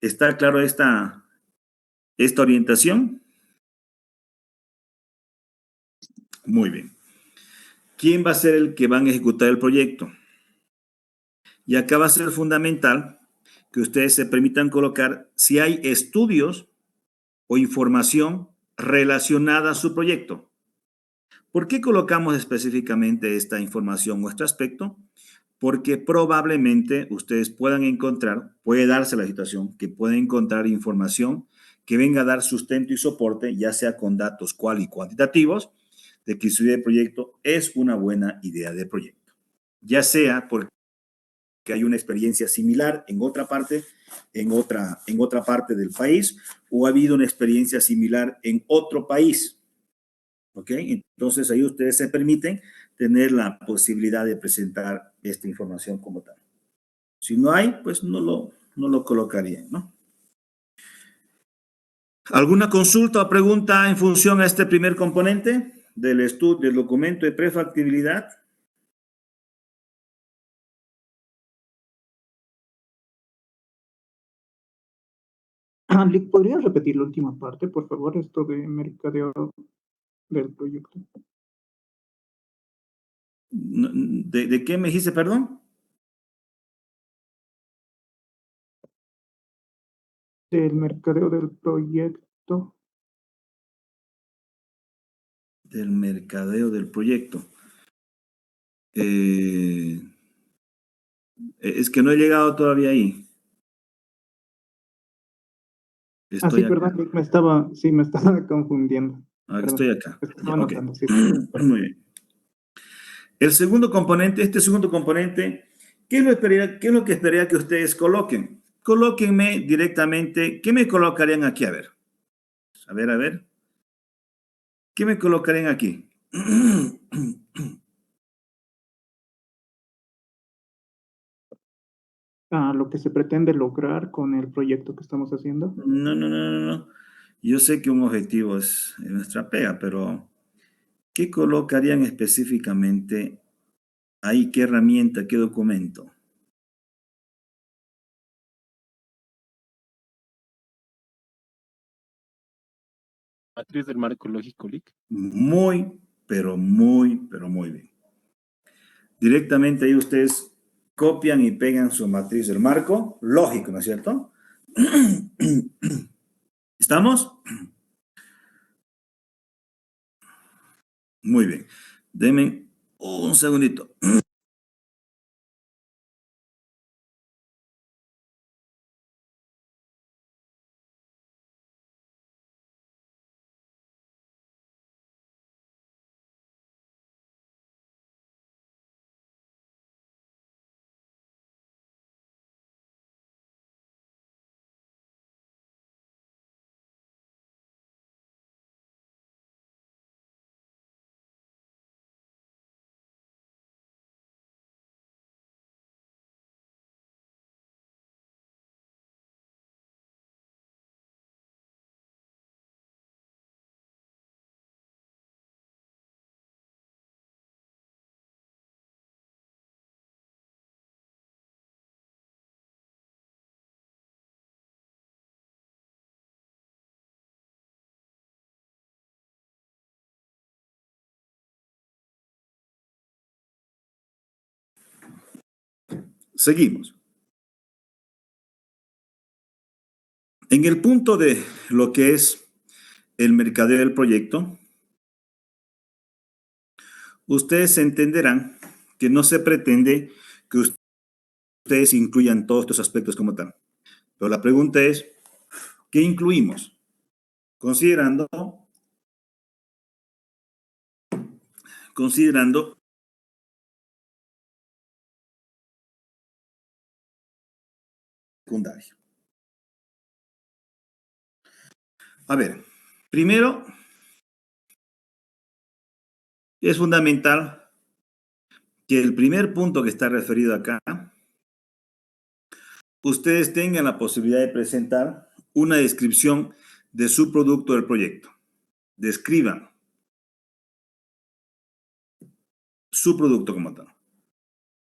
¿Está claro esta orientación? Muy bien. ¿Quién va a ser el que van a ejecutar el proyecto? Y acá va a ser fundamental que ustedes se permitan colocar si hay estudios o información relacionada a su proyecto. ¿Por qué colocamos específicamente esta información o este aspecto? Porque probablemente ustedes puedan encontrar, puede darse la situación, que pueden encontrar información que venga a dar sustento y soporte, ya sea con datos cual y cuantitativos, de que su idea de proyecto es una buena idea de proyecto. Ya sea porque hay una experiencia similar en otra parte, en otra parte del país, o ha habido una experiencia similar en otro país. ¿Ok? Entonces ahí ustedes se permiten tener la posibilidad de presentar esta información como tal. Si no hay, pues no lo colocarían, ¿no? ¿Alguna consulta o pregunta en función a este primer componente del documento de prefactibilidad? ¿Podrías repetir la última parte, por favor? Esto de mercadeo del proyecto. ¿De qué me dijiste, perdón? Del mercadeo del proyecto. Del mercadeo del proyecto. Es que no he llegado todavía ahí. Sí, perdón, me estaba confundiendo. Estoy acá. Estaba Ok. notando, sí. Muy bien. El segundo componente, ¿qué es lo que esperaría que ustedes coloquen? Colóquenme directamente, ¿qué me colocarían aquí? A ver. ¿Qué me colocarían aquí? Lo que se pretende lograr con el proyecto que estamos haciendo. No. Yo sé que un objetivo es nuestra pega, pero ¿qué colocarían específicamente ahí? ¿Qué herramienta? ¿Qué documento? Matriz del marco lógico, LIC. Pero muy bien. Directamente ahí ustedes copian y pegan su matriz del marco lógico, ¿no es cierto? ¿Estamos? Muy bien. Denme un segundito. Seguimos. En el punto de lo que es el mercadeo del proyecto, ustedes entenderán que no se pretende que ustedes incluyan todos estos aspectos como tal. Pero la pregunta es, ¿qué incluimos? Considerando secundario. A ver, primero, es fundamental que el primer punto que está referido acá, ustedes tengan la posibilidad de presentar una descripción de su producto del proyecto. Describan su producto como tal.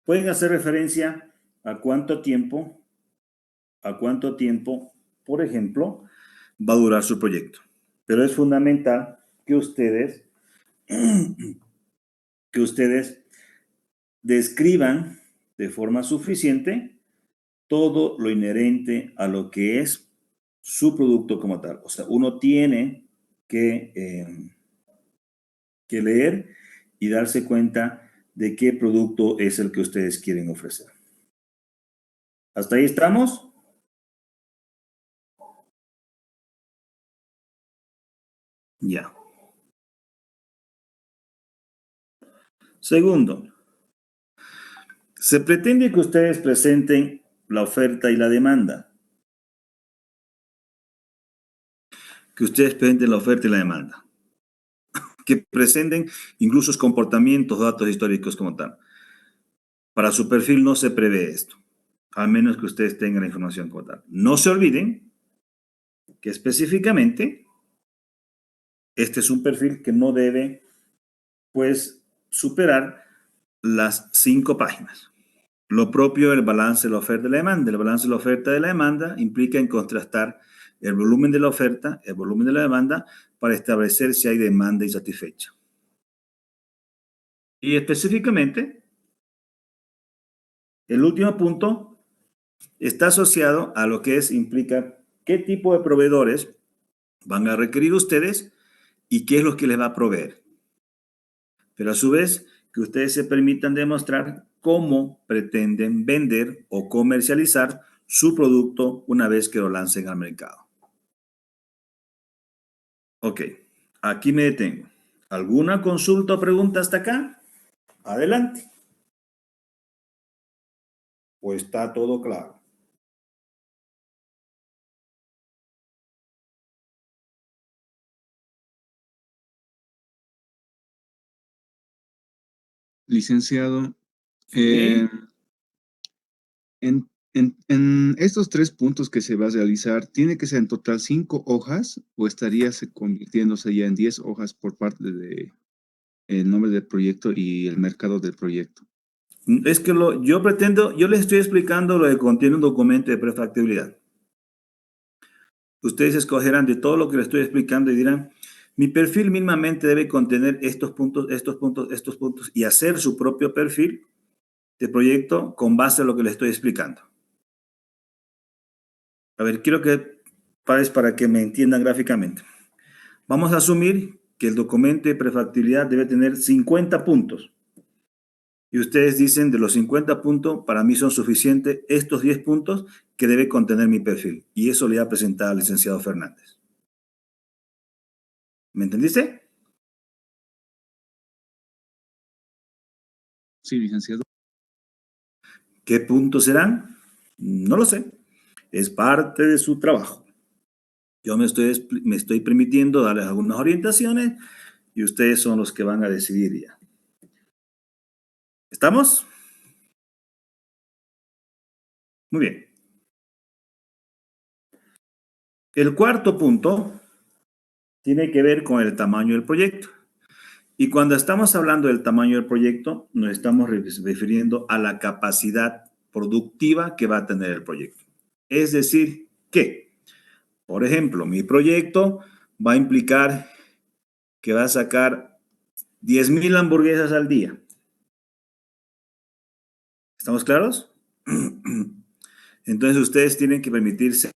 Pueden hacer referencia a cuánto tiempo, por ejemplo, va a durar su proyecto. Pero es fundamental que ustedes describan de forma suficiente todo lo inherente a lo que es su producto como tal. O sea, uno tiene que leer y darse cuenta de qué producto es el que ustedes quieren ofrecer. ¿Hasta ahí estamos? Ya. Segundo, se pretende que ustedes presenten la oferta y la demanda. Que ustedes presenten la oferta y la demanda. Que presenten incluso sus comportamientos, datos históricos como tal. Para su perfil no se prevé esto, a menos que ustedes tengan la información como tal. No se olviden que específicamente este es un perfil que no debe, pues, superar las 5 páginas. Lo propio del balance de la oferta y la demanda. El balance de la oferta y la demanda implica en contrastar el volumen de la oferta, el volumen de la demanda, para establecer si hay demanda insatisfecha. Y específicamente, el último punto está asociado a lo que implica qué tipo de proveedores van a requerir ustedes y qué es lo que les va a proveer. Pero a su vez, que ustedes se permitan demostrar cómo pretenden vender o comercializar su producto una vez que lo lancen al mercado. Ok, aquí me detengo. ¿Alguna consulta o pregunta hasta acá? Adelante. ¿O está todo claro? Licenciado, Sí. en estos 3 puntos que se va a realizar, ¿tiene que ser en total 5 hojas o estaría convirtiéndose ya en 10 hojas por parte de el nombre del proyecto y el mercado del proyecto? Es que yo les estoy explicando lo que contiene un documento de prefactibilidad. Ustedes escogerán de todo lo que les estoy explicando y dirán, mi perfil mínimamente debe contener estos puntos, estos puntos, estos puntos, y hacer su propio perfil de proyecto con base a lo que les estoy explicando. A ver, quiero que pares para que me entiendan gráficamente. Vamos a asumir que el documento de prefactibilidad debe tener 50 puntos. Y ustedes dicen, de los 50 puntos, para mí son suficientes estos 10 puntos que debe contener mi perfil. Y eso le voy a presentar al licenciado Fernández. ¿Me entendiste? Sí, licenciado. ¿Qué puntos serán? No lo sé. Es parte de su trabajo. Yo me estoy permitiendo darles algunas orientaciones y ustedes son los que van a decidir ya. ¿Estamos? Muy bien. El cuarto punto tiene que ver con el tamaño del proyecto. Y cuando estamos hablando del tamaño del proyecto, nos estamos refiriendo a la capacidad productiva que va a tener el proyecto. Es decir, que, por ejemplo, mi proyecto va a implicar que va a sacar 10,000 hamburguesas al día. ¿Estamos claros? Entonces ustedes tienen que permitirse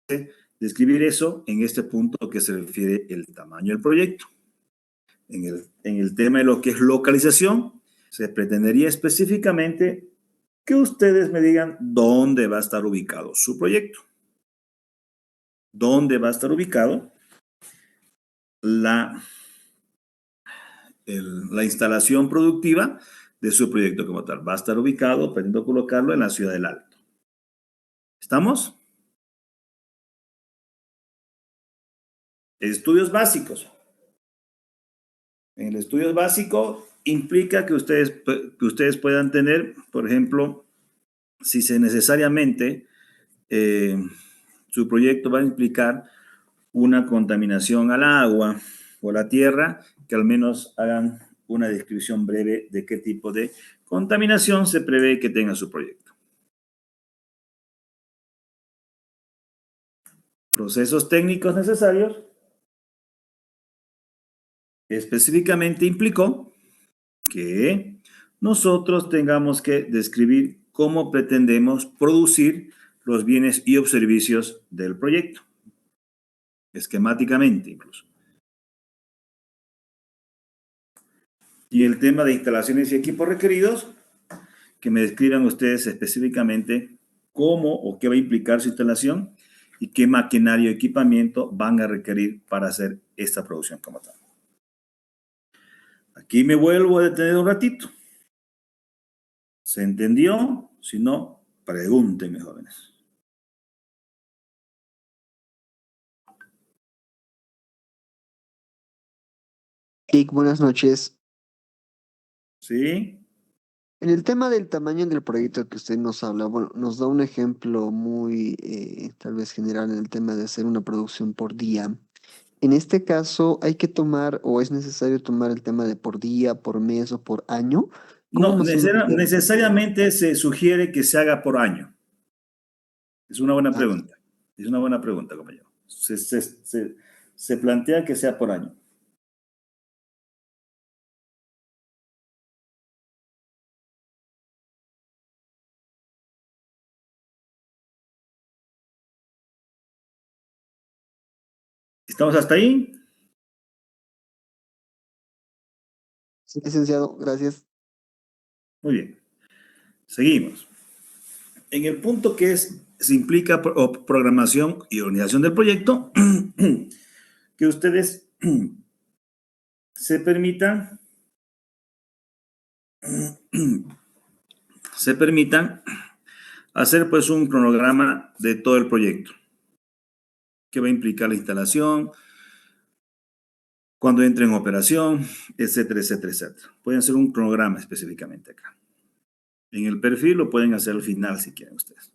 describir eso en este punto que se refiere el tamaño del proyecto. En el tema de lo que es localización, se pretendería específicamente que ustedes me digan dónde va a estar ubicado su proyecto. ¿Dónde va a estar ubicado la instalación productiva de su proyecto como tal? Va a estar ubicado, pretendo colocarlo en la ciudad del Alto. ¿Estamos? Estudios básicos. En el estudio básico implica que ustedes puedan tener, por ejemplo, si se necesariamente su proyecto va a implicar una contaminación al agua o a la tierra, que al menos hagan una descripción breve de qué tipo de contaminación se prevé que tenga su proyecto. Procesos técnicos necesarios. Específicamente implicó que nosotros tengamos que describir cómo pretendemos producir los bienes y o servicios del proyecto, esquemáticamente incluso. Y el tema de instalaciones y equipos requeridos, que me describan ustedes específicamente cómo o qué va a implicar su instalación y qué maquinario y equipamiento van a requerir para hacer esta producción como tal. Aquí me vuelvo a detener un ratito. ¿Se entendió? Si no, pregúntenme, jóvenes. Buenas noches. ¿Sí? En el tema del tamaño del proyecto que usted nos habla, bueno, nos da un ejemplo muy tal vez general en el tema de hacer una producción por día. En este caso, ¿hay que tomar o es necesario tomar el tema de por día, por mes o por año? ¿Cómo No, más o menos? necesariamente se sugiere que se haga por año. Es una buena pregunta. Es una buena pregunta, compañero. Se plantea que sea por año. ¿Estamos hasta ahí? Sí, licenciado, gracias. Muy bien. Seguimos. En el punto que se implica programación y organización del proyecto, que ustedes se permitan hacer pues un cronograma de todo el proyecto, que va a implicar la instalación, cuando entre en operación, etcétera, etcétera, etcétera. Pueden hacer un programa específicamente acá. En el perfil lo pueden hacer al final si quieren ustedes.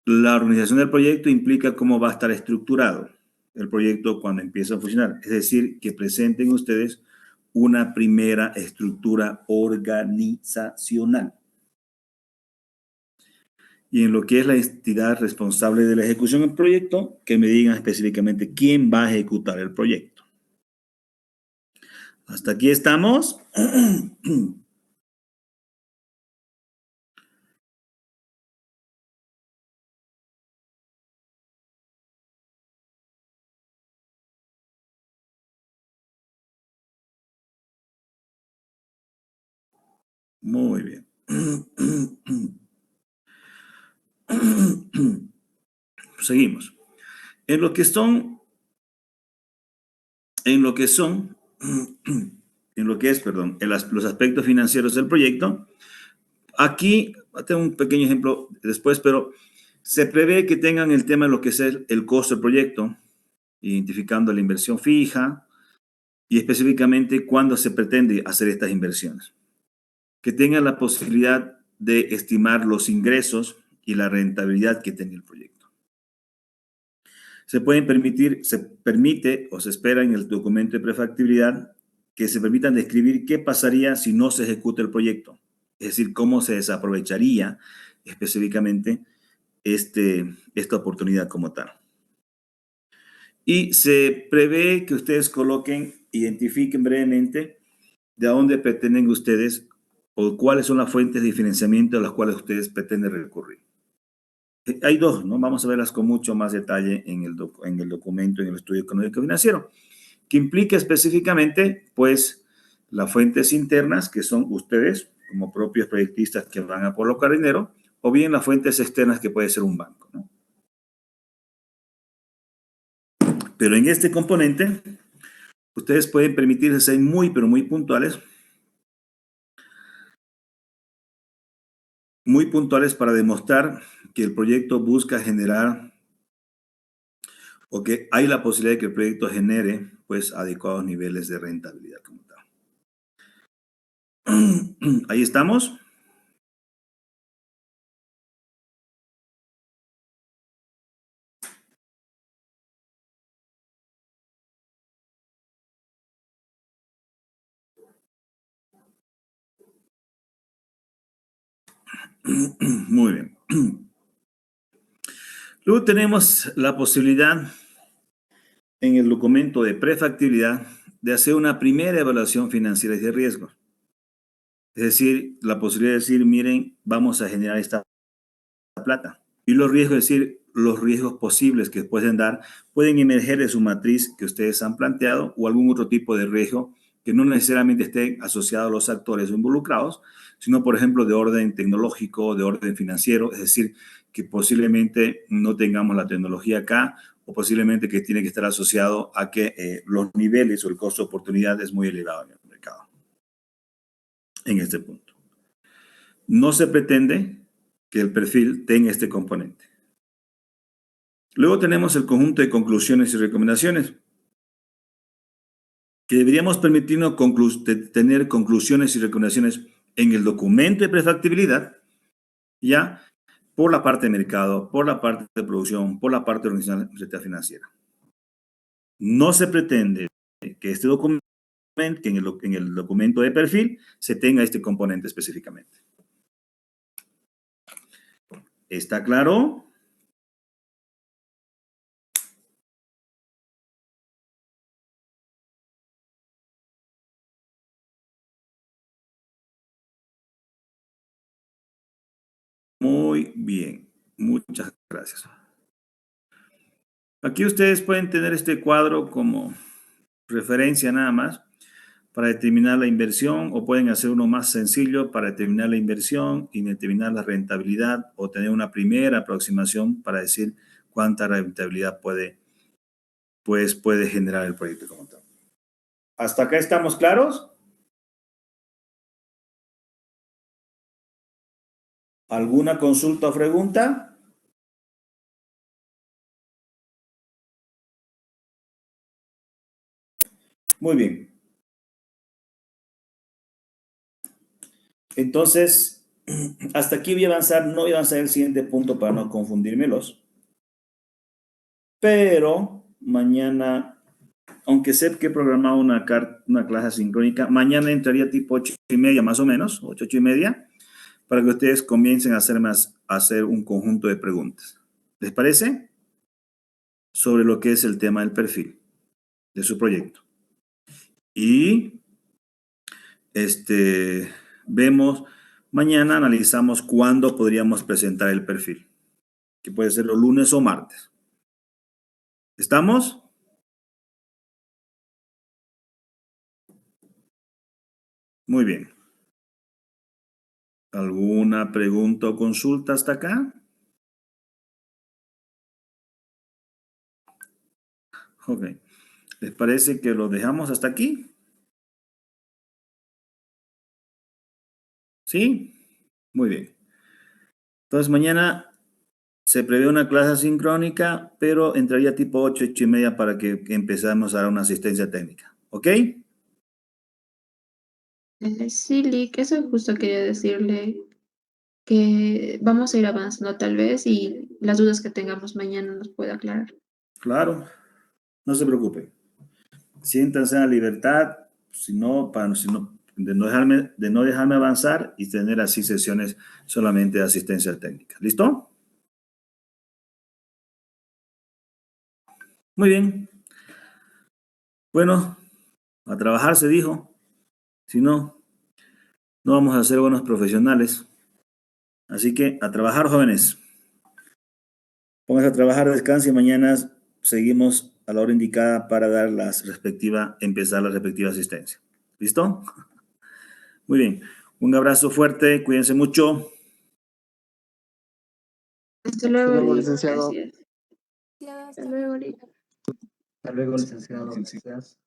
La organización del proyecto implica cómo va a estar estructurado el proyecto cuando empieza a funcionar. Es decir, que presenten ustedes una primera estructura organizacional. Y en lo que es la entidad responsable de la ejecución del proyecto, que me digan específicamente quién va a ejecutar el proyecto. Hasta aquí estamos. Muy bien. Seguimos. En lo que los aspectos financieros del proyecto, aquí tengo un pequeño ejemplo después, pero se prevé que tengan el tema de lo que es el costo del proyecto, identificando la inversión fija y específicamente cuándo se pretende hacer estas inversiones. Que tengan la posibilidad de estimar los ingresos y la rentabilidad que tenga el proyecto. Se permite o se espera en el documento de prefactibilidad que se permitan describir qué pasaría si no se ejecuta el proyecto. Es decir, cómo se desaprovecharía específicamente esta oportunidad como tal. Y se prevé que ustedes identifiquen brevemente de a dónde pretenden ustedes o cuáles son las fuentes de financiamiento a las cuales ustedes pretenden recurrir. Hay dos, ¿no? Vamos a verlas con mucho más detalle en el documento, en el estudio económico financiero, que implica específicamente, pues, las fuentes internas, que son ustedes, como propios proyectistas que van a colocar dinero, o bien las fuentes externas, que puede ser un banco, ¿no? Pero en este componente, ustedes pueden permitirse ser muy, pero muy puntuales para demostrar que el proyecto busca generar o que hay la posibilidad de que el proyecto genere, pues, adecuados niveles de rentabilidad como tal. Ahí estamos. Muy bien. Luego tenemos la posibilidad en el documento de prefactibilidad de hacer una primera evaluación financiera y de riesgo. Es decir, la posibilidad de decir, miren, vamos a generar esta plata. Y los riesgos, es decir, los riesgos posibles que pueden emerger de su matriz que ustedes han planteado o algún otro tipo de riesgo que no necesariamente esté asociado a los actores involucrados, sino, por ejemplo, de orden tecnológico, de orden financiero, es decir, que posiblemente no tengamos la tecnología acá o posiblemente que tiene que estar asociado a que los niveles o el costo de oportunidad es muy elevado en el mercado. En este punto. No se pretende que el perfil tenga este componente. Luego tenemos el conjunto de conclusiones y recomendaciones, que deberíamos permitirnos tener conclusiones y recomendaciones en el documento de prefactibilidad, ya por la parte de mercado, por la parte de producción, por la parte organizacional financiera. No se pretende que este documento, que en el documento de perfil, se tenga este componente específicamente. ¿Está claro? Muy bien, muchas gracias. Aquí ustedes pueden tener este cuadro como referencia nada más para determinar la inversión o pueden hacer uno más sencillo para determinar la inversión y determinar la rentabilidad o tener una primera aproximación para decir cuánta rentabilidad puede generar el proyecto como tal. ¿Hasta acá estamos claros? ¿Alguna consulta o pregunta? Muy bien. Entonces, hasta aquí voy a avanzar. No voy a avanzar el siguiente punto para no confundírmelos. Pero mañana, aunque sé que he programado una clase sincrónica, mañana entraría tipo 8:30 más o menos, 8:30, para que ustedes comiencen a hacer un conjunto de preguntas. ¿Les parece? Sobre lo que es el tema del perfil de su proyecto. Y mañana analizamos cuándo podríamos presentar el perfil, que puede ser los lunes o martes. ¿Estamos? Muy bien. ¿Alguna pregunta o consulta hasta acá? Ok. ¿Les parece que lo dejamos hasta aquí? ¿Sí? Muy bien. Entonces mañana se prevé una clase sincrónica, pero entraría tipo 8, 8:30 para que empezamos a dar una asistencia técnica. ¿Ok? Sí, Lick, eso justo quería decirle que vamos a ir avanzando tal vez y las dudas que tengamos mañana nos puede aclarar. Claro. No se preocupen. Siéntanse en la libertad, de no dejarme avanzar y tener así sesiones solamente de asistencia técnica. ¿Listo? Muy bien. Bueno, a trabajar se dijo. Si no, no vamos a ser buenos profesionales. Así que a trabajar, jóvenes. Pónganse a trabajar, descansen y mañana seguimos a la hora indicada para dar empezar la respectiva asistencia. ¿Listo? Muy bien. Un abrazo fuerte, cuídense mucho. Hasta luego, Lick. licenciado. Gracias. Hasta luego, Lick. Hasta luego, licenciado. Gracias.